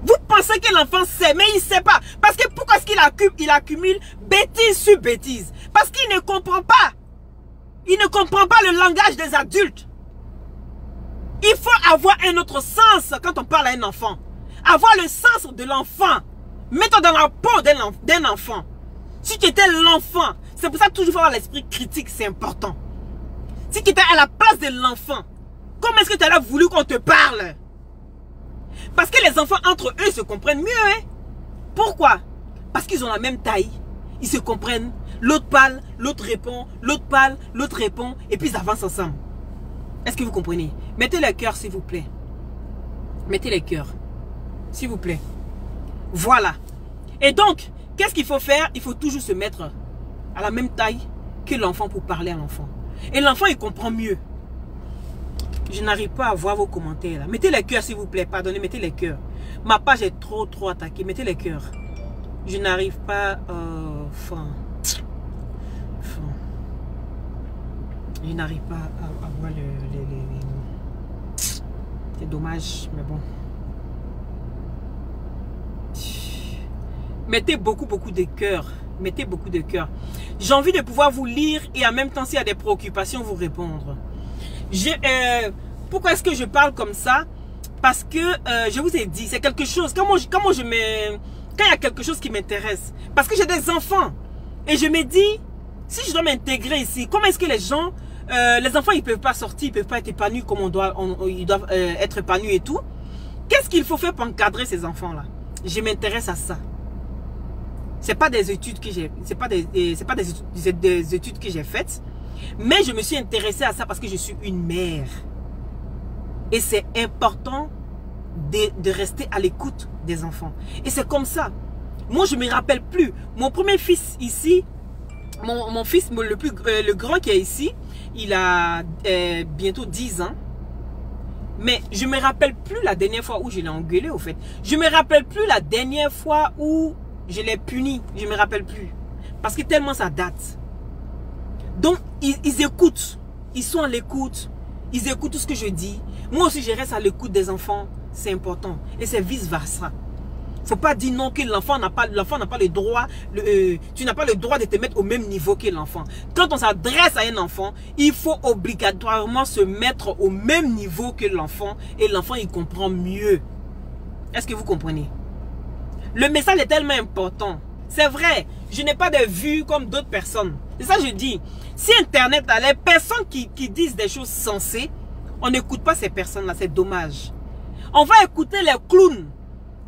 Vous pensez que l'enfant sait, mais il ne sait pas. Parce que pourquoi est-ce qu'il accumule bêtise sur bêtise? Parce qu'il ne comprend pas. Il ne comprend pas le langage des adultes. Il faut avoir un autre sens quand on parle à un enfant. Avoir le sens de l'enfant. Mets-toi dans la peau d'un enfant. Si tu étais l'enfant, c'est pour ça que toujours avoir l'esprit critique, c'est important. Si tu étais à la place de l'enfant, comment est-ce que tu aurais voulu qu'on te parle? Parce que les enfants entre eux se comprennent mieux. Hein? Pourquoi? Parce qu'ils ont la même taille. Ils se comprennent. L'autre parle, l'autre répond, l'autre parle, l'autre répond. Et puis ils avancent ensemble. Est-ce que vous comprenez? Mettez le cœur s'il vous plaît. Mettez les cœurs. S'il vous plaît. Voilà. Et donc, qu'est-ce qu'il faut faire? Il faut toujours se mettre à la même taille que l'enfant pour parler à l'enfant. Et l'enfant, il comprend mieux. Je n'arrive pas à voir vos commentaires là. Mettez les cœurs s'il vous plaît. Pardonnez, mettez les cœurs. Ma page est trop attaquée. Mettez les cœurs. Je n'arrive pas... Je n'arrive pas à voir C'est dommage, mais bon. Mettez beaucoup de cœur. Mettez beaucoup de cœur. J'ai envie de pouvoir vous lire et en même temps, s'il y a des préoccupations, vous répondre. Pourquoi est-ce que je parle comme ça? Parce que je vous ai dit, c'est quelque chose. Quand il y a quelque chose qui m'intéresse, parce que j'ai des enfants et je me dis, si je dois m'intégrer ici, comment est-ce que les gens, les enfants, ils peuvent pas sortir, ils peuvent pas être épanouis comme ils doivent être épanouis et tout. Qu'est-ce qu'il faut faire pour encadrer ces enfants-là? Je m'intéresse à ça. C'est pas des études que j'ai, c'est pas des études que j'ai faites, mais je me suis intéressée à ça parce que je suis une mère. Et c'est important de rester à l'écoute des enfants. Et c'est comme ça. Moi, je me rappelle plus. Mon premier fils ici, mon fils, le grand qui est ici, il a bientôt 10 ans. Mais je me rappelle plus la dernière fois où je l'ai engueulé, au fait. Je me rappelle plus la dernière fois où je l'ai puni. Je me rappelle plus. Parce que tellement ça date. Donc, ils écoutent. Ils sont à l'écoute. Ils écoutent tout ce que je dis. Moi aussi, je reste à l'écoute des enfants. C'est important. Et c'est vice-versa. Il ne faut pas dire non que l'enfant n'a pas le droit. Tu n'as pas le droit de te mettre au même niveau que l'enfant. Quand on s'adresse à un enfant, il faut obligatoirement se mettre au même niveau que l'enfant. Et l'enfant, il comprend mieux. Est-ce que vous comprenez? Le message est tellement important. C'est vrai, je n'ai pas de vue comme d'autres personnes. C'est ça que je dis. Si Internet a les personnes qui disent des choses sensées, on n'écoute pas ces personnes-là, c'est dommage. On va écouter les clowns,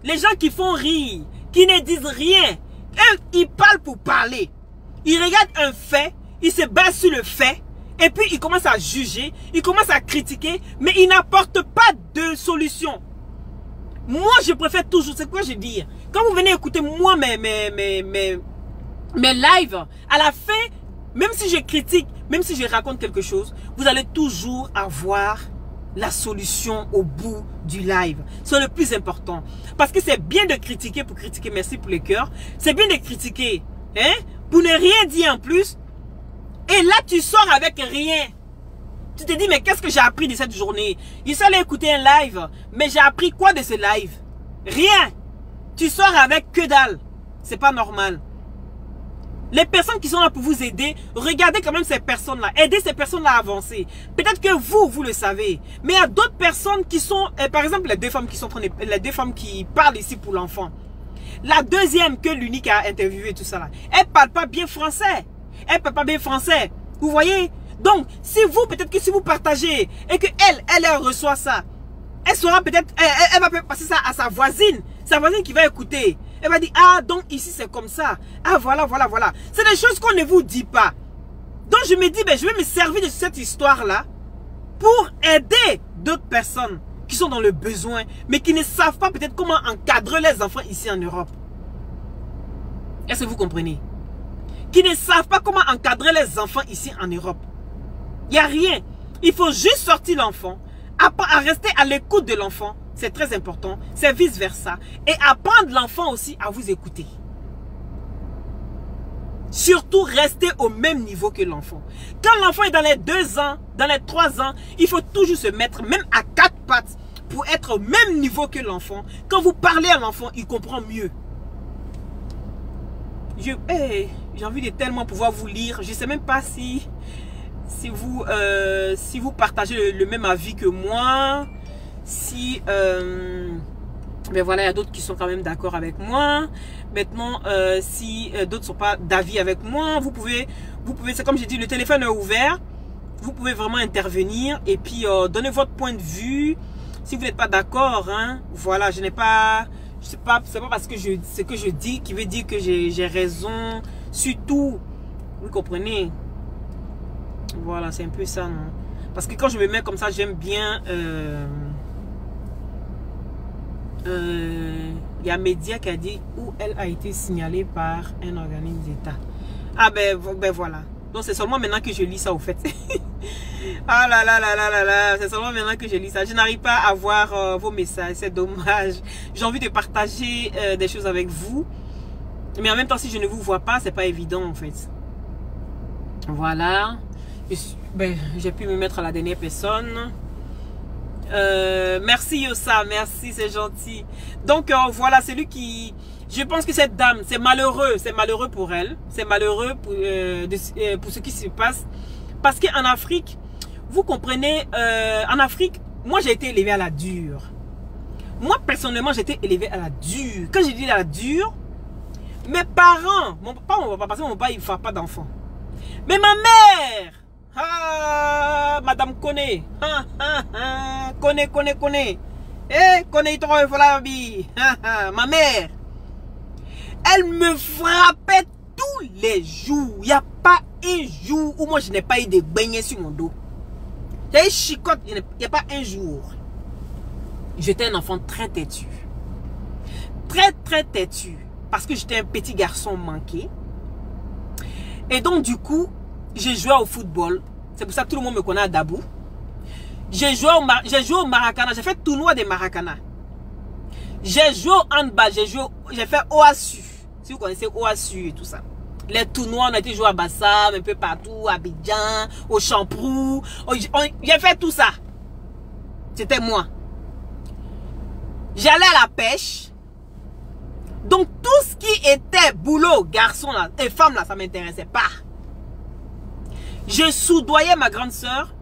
les gens qui font rire, qui ne disent rien. Eux, ils parlent pour parler. Ils regardent un fait, ils se basent sur le fait, et puis ils commencent à juger, ils commencent à critiquer, mais ils n'apportent pas de solution. Moi, je préfère toujours, c'est quoi je dis? Quand vous venez écouter moi mes lives, à la fin, même si je critique, même si je raconte quelque chose, vous allez toujours avoir la solution au bout du live. C'est le plus important. Parce que c'est bien de critiquer pour critiquer. Merci pour les cœurs. C'est bien de critiquer. Hein? Pour ne rien dire en plus. Et là, tu sors avec rien. Tu te dis, mais qu'est-ce que j'ai appris de cette journée? Je suis allé écouter un live. Mais j'ai appris quoi de ce live? Rien. Tu sors avec que dalle. C'est pas normal. Les personnes qui sont là pour vous aider, regardez quand même ces personnes-là. Aidez ces personnes-là à avancer. Peut-être que vous le savez. Mais il y a d'autres personnes qui sont, par exemple, les deux femmes qui parlent ici pour l'enfant. La deuxième que l'unique a interviewé tout ça là, elle parle pas bien français. Elle parle pas bien français. Vous voyez? Donc, si vous, peut-être que si vous partagez et que elle reçoit ça, elle saura peut-être, elle va passer ça à sa voisine qui va écouter. Elle va dire, ah, donc ici c'est comme ça. Ah, voilà. C'est des choses qu'on ne vous dit pas. Donc je me dis, ben, je vais me servir de cette histoire-là pour aider d'autres personnes qui sont dans le besoin, mais qui ne savent pas peut-être comment encadrer les enfants ici en Europe. Est-ce que vous comprenez? Qui ne savent pas comment encadrer les enfants ici en Europe. Il n'y a rien. Il faut juste sortir l'enfant, à rester à l'écoute de l'enfant. C'est très important. C'est vice-versa. Et apprendre l'enfant aussi à vous écouter. Surtout, rester au même niveau que l'enfant. Quand l'enfant est dans les 2 ans, dans les 3 ans, il faut toujours se mettre même à 4 pattes pour être au même niveau que l'enfant. Quand vous parlez à l'enfant, il comprend mieux. J'ai envie de tellement pouvoir vous lire. Je ne sais même pas si vous partagez le même avis que moi. Si ben voilà, il y a d'autres qui sont quand même d'accord avec moi. Maintenant, si d'autres ne sont pas d'avis avec moi, vous pouvez, c'est comme j'ai dit, le téléphone est ouvert. Vous pouvez vraiment intervenir et puis donner votre point de vue. Si vous n'êtes pas d'accord, hein, voilà, c'est pas parce que ce que je dis qui veut dire que j'ai raison sur tout. Vous comprenez? Voilà, c'est un peu ça, non? Parce que quand je me mets comme ça, j'aime bien. Il y a Média qui a dit où elle a été signalée par un organisme d'État. Ah ben voilà. Donc c'est seulement maintenant que je lis ça au fait. Ah là, c'est seulement maintenant que je lis ça. Je n'arrive pas à voir vos messages, c'est dommage. J'ai envie de partager des choses avec vous. Mais en même temps, si je ne vous vois pas, c'est pas évident en fait. Voilà. J'ai pu me mettre à la dernière personne. Merci Yossa, merci, c'est gentil. Donc voilà, celui qui Je pense que cette dame, c'est malheureux pour elle. C'est malheureux pour ce qui se passe. Parce qu'en Afrique, vous comprenez, en Afrique, moi j'ai été élevée à la dure. Moi personnellement, j'ai été élevée à la dure. Quand je dis à la dure, mes parents, mon papa, parce que mon papa il ne fait pas d'enfants. Mais ma mère, Madame Koné, Koné. Eh, Koné, ma mère, elle me frappait tous les jours. Il n'y a pas un jour où moi je n'ai pas eu de beignets sur mon dos. J'ai eu chicotte, il n'y a pas un jour. J'étais un enfant très têtu. Très têtu. Parce que j'étais un petit garçon manqué. Et donc du coup, j'ai joué au football. C'est pour ça que tout le monde me connaît à Dabou. J'ai joué au Maracana. J'ai fait tournoi des Maracana. J'ai joué au handball. J'ai fait OASU. Si vous connaissez OASU et tout ça. Les tournois, on a été joué à Bassam, un peu partout, à Abidjan, au Champrou. J'ai fait tout ça. C'était moi. J'allais à la pêche. Donc tout ce qui était boulot, garçon là, et femme là, ça ne m'intéressait pas. Je soudoyais ma grande soeur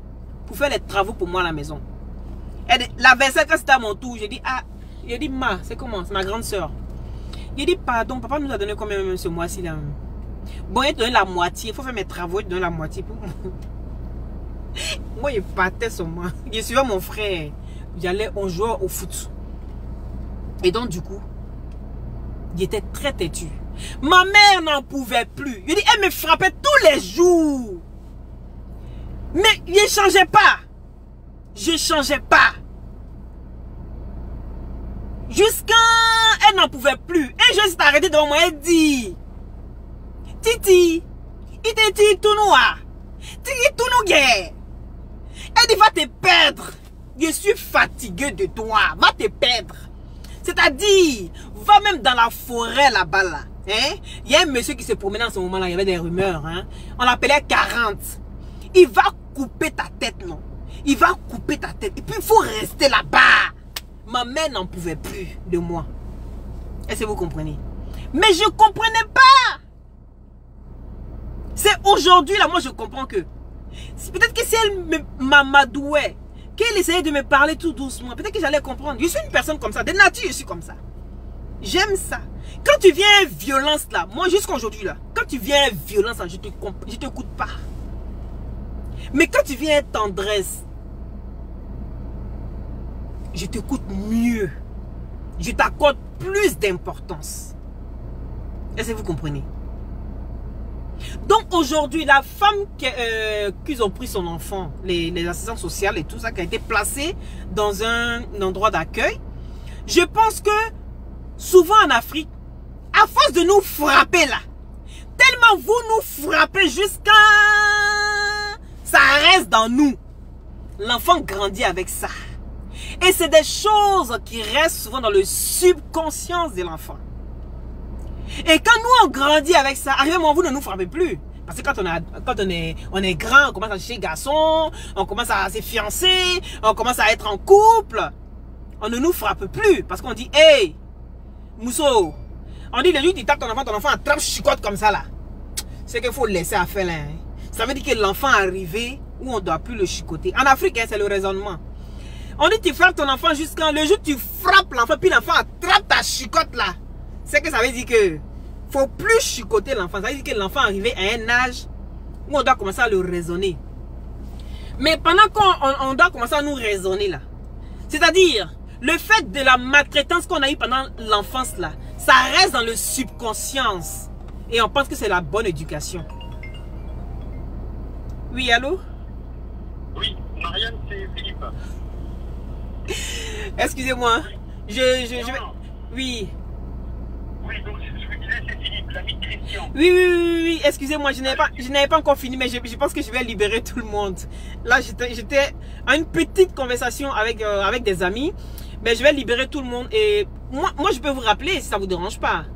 pour faire les travaux pour moi à la maison. La vaisselle, quand c'était à mon tour, j'ai dit, ma, c'est comment? C'est ma grande soeur. J'ai dit, pardon, papa nous a donné combien même ce mois-ci là? Bon, il a donné la moitié, il faut faire mes travaux, il donne la moitié pour moi. Moi, il partait sur moi. Je suivais mon frère. On jouait au foot. Et donc, du coup, il était très têtu. Ma mère n'en pouvait plus. Je dis, elle me frappait tous les jours. Mais je ne changeais pas. Je ne changeais pas. Jusqu'à elle n'en pouvait plus. Et je suis arrêté devant moi. Elle dit, Titi, il te dit tout noir. Titi tout nous guerre. Elle dit, va te perdre. Je suis fatigué de toi. Va te perdre. C'est-à-dire, va même dans la forêt là-bas. Là, hein? Il y a un monsieur qui se promenait en ce moment-là. Il y avait des rumeurs. Hein? On l'appelait 40. Il va couper ta tête, non? Il va couper ta tête. Et puis, il faut rester là-bas. Ma mère n'en pouvait plus de moi. Est-ce que vous comprenez? Mais je ne comprenais pas. C'est aujourd'hui, là, moi, je comprends que... Peut-être que si elle m'amadouait, qu'elle essayait de me parler tout doucement, peut-être que j'allais comprendre. Je suis une personne comme ça. De nature, je suis comme ça. J'aime ça. Quand tu viens violence, là, moi, jusqu'à aujourd'hui, là, quand tu viens violence, là, je t'écoute pas. Mais quand tu viens tendresse, je t'écoute mieux. Je t'accorde plus d'importance. Est-ce que vous comprenez? Donc aujourd'hui, la femme qu'ils ont pris son enfant, les assistants sociaux et tout ça, qui a été placée dans un endroit d'accueil, je pense que souvent en Afrique, à force de nous frapper là, tellement vous nous frappez jusqu'à... Ça reste dans nous. L'enfant grandit avec ça. Et c'est des choses qui restent souvent dans le subconscient de l'enfant. Et quand nous on grandit avec ça, à un moment vous ne nous frappez plus. Parce que quand on est grand, on commence à chercher garçon, on commence à se fiancer, on commence à être en couple. On ne nous frappe plus. Parce qu'on dit, hey, Mousso, on dit le jour où tu tapes ton enfant attrape chicote comme ça là. C'est qu'il faut le laisser à faire là. Hein. Ça veut dire que l'enfant est arrivé où on ne doit plus le chicoter. En Afrique, hein, c'est le raisonnement. On dit tu frappes ton enfant jusqu'à le jour où tu frappes l'enfant, puis l'enfant attrape ta chicote là. C'est que ça veut dire que faut plus chicoter l'enfant. Ça veut dire que l'enfant est arrivé à un âge où on doit commencer à le raisonner. Mais pendant qu'on doit commencer à nous raisonner là, c'est-à-dire le fait de la maltraitance qu'on a eue pendant l'enfance là, ça reste dans le subconscient. Et on pense que c'est la bonne éducation. Oui, allô? Oui, Marianne, c'est Philippe. Excusez-moi. Oui. Je vais... Oui. Oui, donc je vous disais, c'est Philippe, l'ami de Christian. Oui. Excusez-moi, je n'avais pas encore fini, mais je pense que je vais libérer tout le monde. Là, j'étais à une petite conversation avec des amis, mais je vais libérer tout le monde. Et moi je peux vous rappeler si ça vous dérange pas.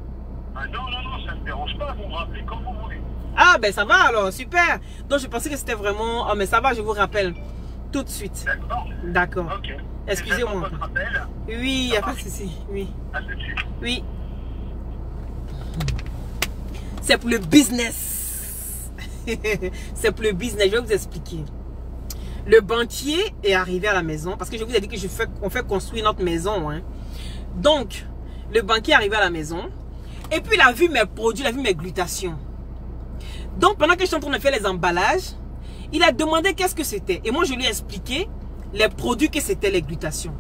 Ah non, ça ne me dérange pas, vous me rappelez comme vous voulez. Ah, ben ça va alors, super. Donc, je pensais que c'était vraiment... Oh, mais ça va, je vous rappelle tout de suite. D'accord. D'accord. Ok. Excusez-moi. Votre appel. Oui, il n'y a pas de souci. Oui. À tout de suite. Oui. C'est pour le business. C'est pour le business. Je vais vous expliquer. Le banquier est arrivé à la maison parce que je vous ai dit que on fait construire notre maison. Hein. Donc, le banquier est arrivé à la maison et puis il a vu mes produits, il a vu mes glutations. Donc, pendant que je suis en train de faire les emballages, il a demandé qu'est-ce que c'était. Et moi, je lui ai expliqué les produits que c'était les glutations.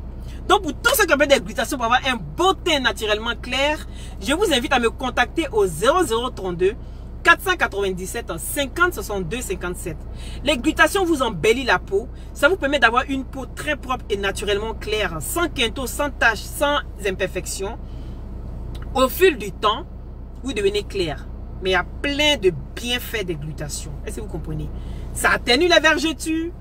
Donc, pour tous ceux qui ont des glutations pour avoir un beau teint naturellement clair, je vous invite à me contacter au 0032 497 50 62 57. Les glutations vous embellissent la peau. Ça vous permet d'avoir une peau très propre et naturellement claire, sans quinto, sans taches, sans imperfections. Au fil du temps, vous devenez clair. Mais il y a plein de bienfaits des glutations. Est-ce que vous comprenez? Ça atténue la vergeture.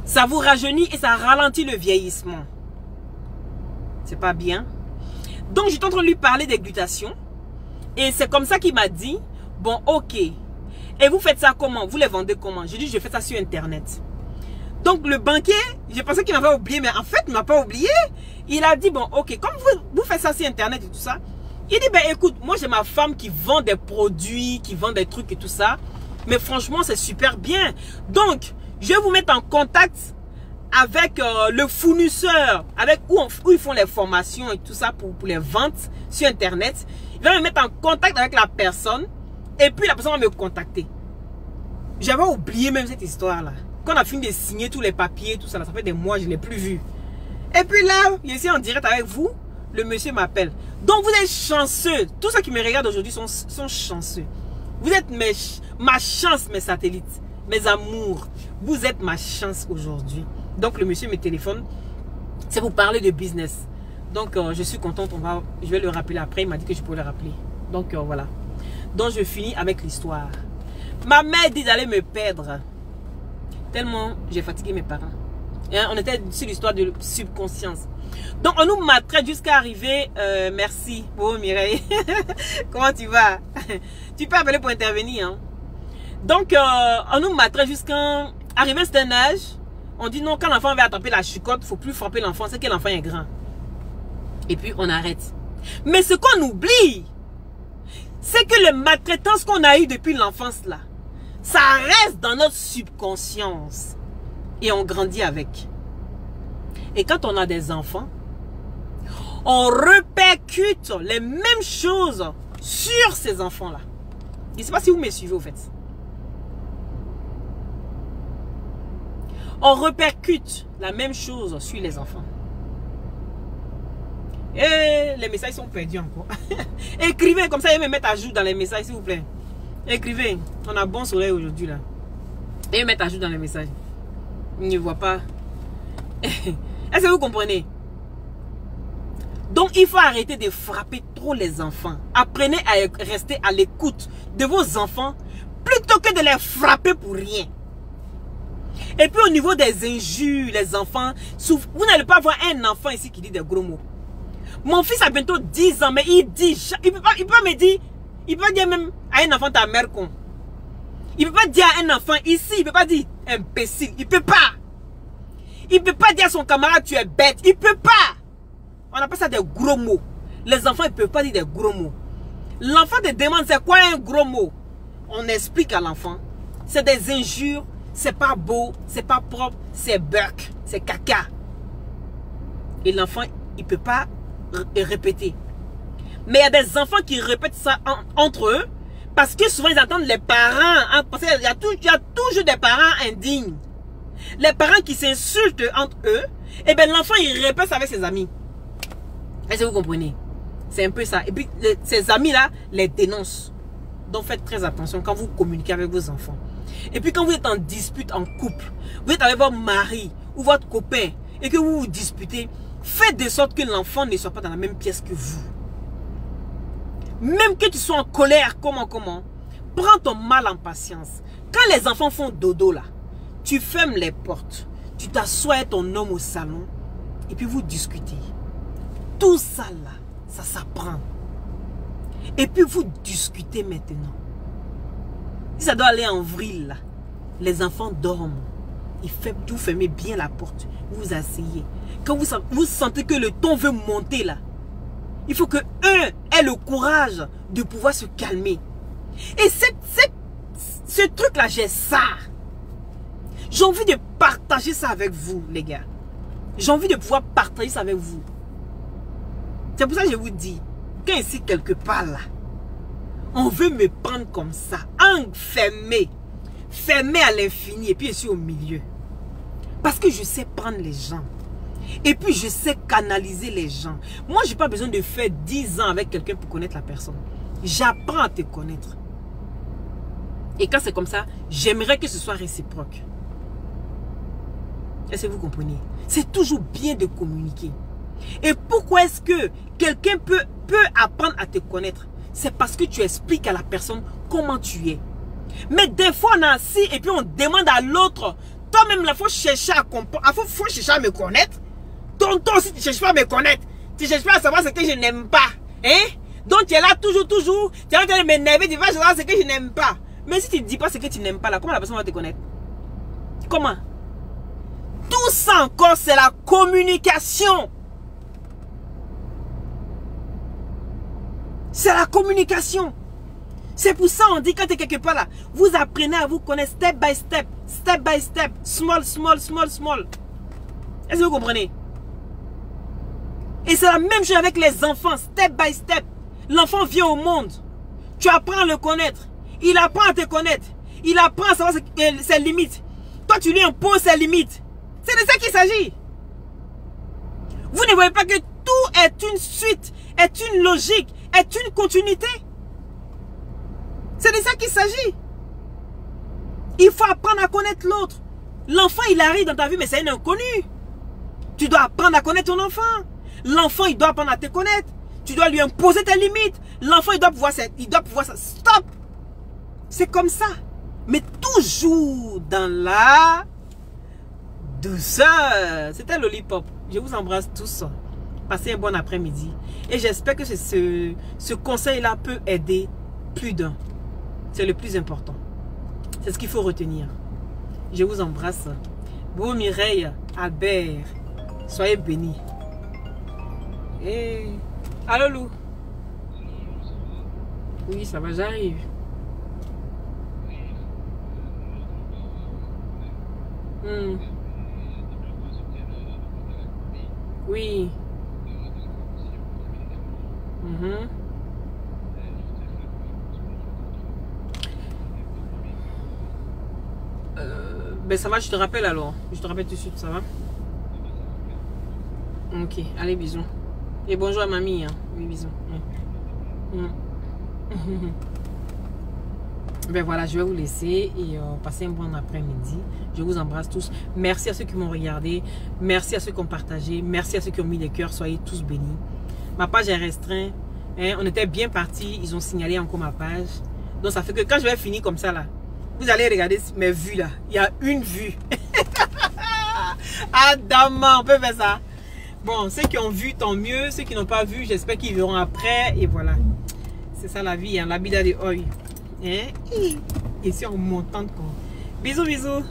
Ça vous rajeunit et ça ralentit le vieillissement. C'est pas bien. Donc, j'étais en train de lui parler des glutations. Et c'est comme ça qu'il m'a dit, bon, ok. Et vous faites ça comment? Vous les vendez comment? J'ai dit, je fais ça sur Internet. Donc, le banquier, j'ai pensé qu'il m'avait oublié, mais en fait, il ne m'a pas oublié. Il a dit, bon, ok, comme vous faites ça sur Internet et tout ça, il dit, ben écoute, moi j'ai ma femme qui vend des produits, qui vend des trucs et tout ça. Mais franchement, c'est super bien. Donc, je vais vous mettre en contact avec le fournisseur, avec où ils font les formations et tout ça pour les ventes sur Internet. Il va me mettre en contact avec la personne et puis la personne va me contacter. J'avais oublié même cette histoire-là. Quand on a fini de signer tous les papiers, tout ça, ça fait des mois, je ne l'ai plus vu. Et puis là, je suis en direct avec vous, le monsieur m'appelle. Donc vous êtes chanceux. Tous ceux qui me regardent aujourd'hui sont chanceux. Vous êtes ma chance, mes satellites, mes amours. Vous êtes ma chance aujourd'hui. Donc le monsieur me téléphone. C'est pour parler de business. Donc je suis contente. Je vais le rappeler après. Il m'a dit que je peux le rappeler. Donc voilà. Donc je finis avec l'histoire. Ma mère dit d'aller me perdre. Tellement j'ai fatigué mes parents. Hein, on était sur l'histoire de subconscience. Donc on nous maltraite jusqu'à arriver. Merci. Oh Mireille. Comment tu vas? Tu peux appeler pour intervenir. Hein? Donc on nous maltraite jusqu'à arriver à un certain âge. On dit non, quand l'enfant va attraper la chicotte, il ne faut plus frapper l'enfant, c'est que l'enfant est grand. Et puis on arrête. Mais ce qu'on oublie, c'est que les maltraitances qu'on a eues depuis l'enfance là, ça reste dans notre subconscience. Et on grandit avec. Et quand on a des enfants, on répercute les mêmes choses sur ces enfants-là. Je ne sais pas si vous me suivez au fait. On répercute la même chose sur les enfants. Et les messages sont perdus encore. Écrivez, comme ça, ils me mettent à jour dans les messages, s'il vous plaît. Écrivez. On a bon soleil aujourd'hui, là. Et mettre à jour dans les messages. Ils ne voient pas. Est-ce que vous comprenez? Donc, il faut arrêter de frapper trop les enfants. Apprenez à rester à l'écoute de vos enfants plutôt que de les frapper pour rien. Et puis, au niveau des injures, les enfants, vous n'allez pas voir un enfant ici qui dit des gros mots. Mon fils a bientôt 10 ans, mais il dit, il peut pas me dire, il peut pas dire même à un enfant ta mère con. Il peut pas dire à un enfant ici, il peut pas dire imbécile, il peut pas. Il peut pas dire à son camarade tu es bête, il peut pas. On appelle ça des gros mots. Les enfants ils peuvent pas dire des gros mots. L'enfant te demande c'est quoi un gros mot. On explique à l'enfant, c'est des injures, c'est pas beau, c'est pas propre, c'est buck, c'est caca. Et l'enfant il peut pas répéter. Mais il y a des enfants qui répètent ça entre eux parce que souvent ils entendent les parents. Hein, parce qu'il y a toujours des parents indignes. Les parents qui s'insultent entre eux. Et bien l'enfant il répète ça avec ses amis. Est-ce que vous comprenez? C'est un peu ça. Et puis ces amis là les dénoncent. Donc faites très attention quand vous communiquez avec vos enfants. Et puis quand vous êtes en dispute en couple, vous êtes avec votre mari ou votre copain et que vous vous disputez, faites de sorte que l'enfant ne soit pas dans la même pièce que vous. Même que tu sois en colère, comment, prends ton mal en patience. Quand les enfants font dodo là, tu fermes les portes, tu t'assois avec ton homme au salon et puis vous discutez. Tout ça là, ça s'apprend. Et puis vous discutez maintenant. Si ça doit aller en vrille là, les enfants dorment. vous fermez bien la porte. Vous vous asseyez. Quand vous sentez que le ton veut monter là, il faut que ait le courage de pouvoir se calmer. Et ce truc-là, j'ai ça. J'ai envie de partager ça avec vous, les gars. J'ai envie de pouvoir partager ça avec vous. C'est pour ça que je vous dis, quand ici quelque part là, on veut me prendre comme ça, enfermé, fermé à l'infini, et puis je suis au milieu. Parce que je sais prendre les gens. Et puis je sais canaliser les gens. Moi, je n'ai pas besoin de faire 10 ans avec quelqu'un pour connaître la personne. J'apprends à te connaître. Et quand c'est comme ça, j'aimerais que ce soit réciproque. Est-ce que vous comprenez? C'est toujours bien de communiquer. Et pourquoi est-ce que quelqu'un peut apprendre à te connaître? C'est parce que tu expliques à la personne comment tu es. Mais des fois, on est assis et puis on demande à l'autre. Toi-même, il faut chercher à comprendre. Il faut chercher à me connaître. Toi aussi, tu ne cherches pas à me connaître. Tu ne cherches pas à savoir ce que je n'aime pas. Hein? Donc, tu es là toujours. Tu es en train de m'énerver. Tu vas savoir ce que je n'aime pas. Mais si tu ne dis pas ce que tu n'aimes pas, là, comment la personne va te connaître? Comment? Tout ça encore, c'est la communication. C'est la communication. C'est pour ça on dit quand tu es quelque part là, vous apprenez à vous connaître step by step, small. Est-ce que vous comprenez? Et c'est la même chose avec les enfants, step by step. L'enfant vient au monde. Tu apprends à le connaître. Il apprend à te connaître. Il apprend à savoir ses limites. Toi, tu lui imposes ses limites. C'est de ça qu'il s'agit. Vous ne voyez pas que tout est une suite, est une logique, est une continuité. C'est de ça qu'il s'agit. Il faut apprendre à connaître l'autre. L'enfant, il arrive dans ta vie, mais c'est un inconnu. Tu dois apprendre à connaître ton enfant. L'enfant, il doit apprendre à te connaître. Tu dois lui imposer tes limites. L'enfant, il doit pouvoir ça. Stop. C'est comme ça. Mais toujours dans la douceur. C'était Lollipop. Je vous embrasse tous. Passez un bon après-midi. Et j'espère que ce conseil-là peut aider plus d'un. C'est le plus important. C'est ce qu'il faut retenir. Je vous embrasse. Vous, Mireille, Albert, soyez bénis. Et... Allô, Lou? Oui, ça va, j'arrive. Oui. Ben ça va, je te rappelle alors. Je te rappelle tout de suite, ça va? Ok, allez, bisous. Et bonjour à mamie. Hein. Oui, bisous. Ben voilà, je vais vous laisser et passer un bon après-midi. Je vous embrasse tous. Merci à ceux qui m'ont regardé. Merci à ceux qui ont partagé. Merci à ceux qui ont mis des cœurs. Soyez tous bénis. Ma page est restreinte. Hein, on était bien partis. Ils ont signalé encore ma page. Donc ça fait que quand je vais finir comme ça là, vous allez regarder mes vues là. Il y a une vue. Ah dama, on peut faire ça. Bon, ceux qui ont vu, tant mieux. Ceux qui n'ont pas vu, j'espère qu'ils verront après. Et voilà. C'est ça la vie, hein, la vida de oi. Hein? Et c'est en montant de con. Bisous, bisous.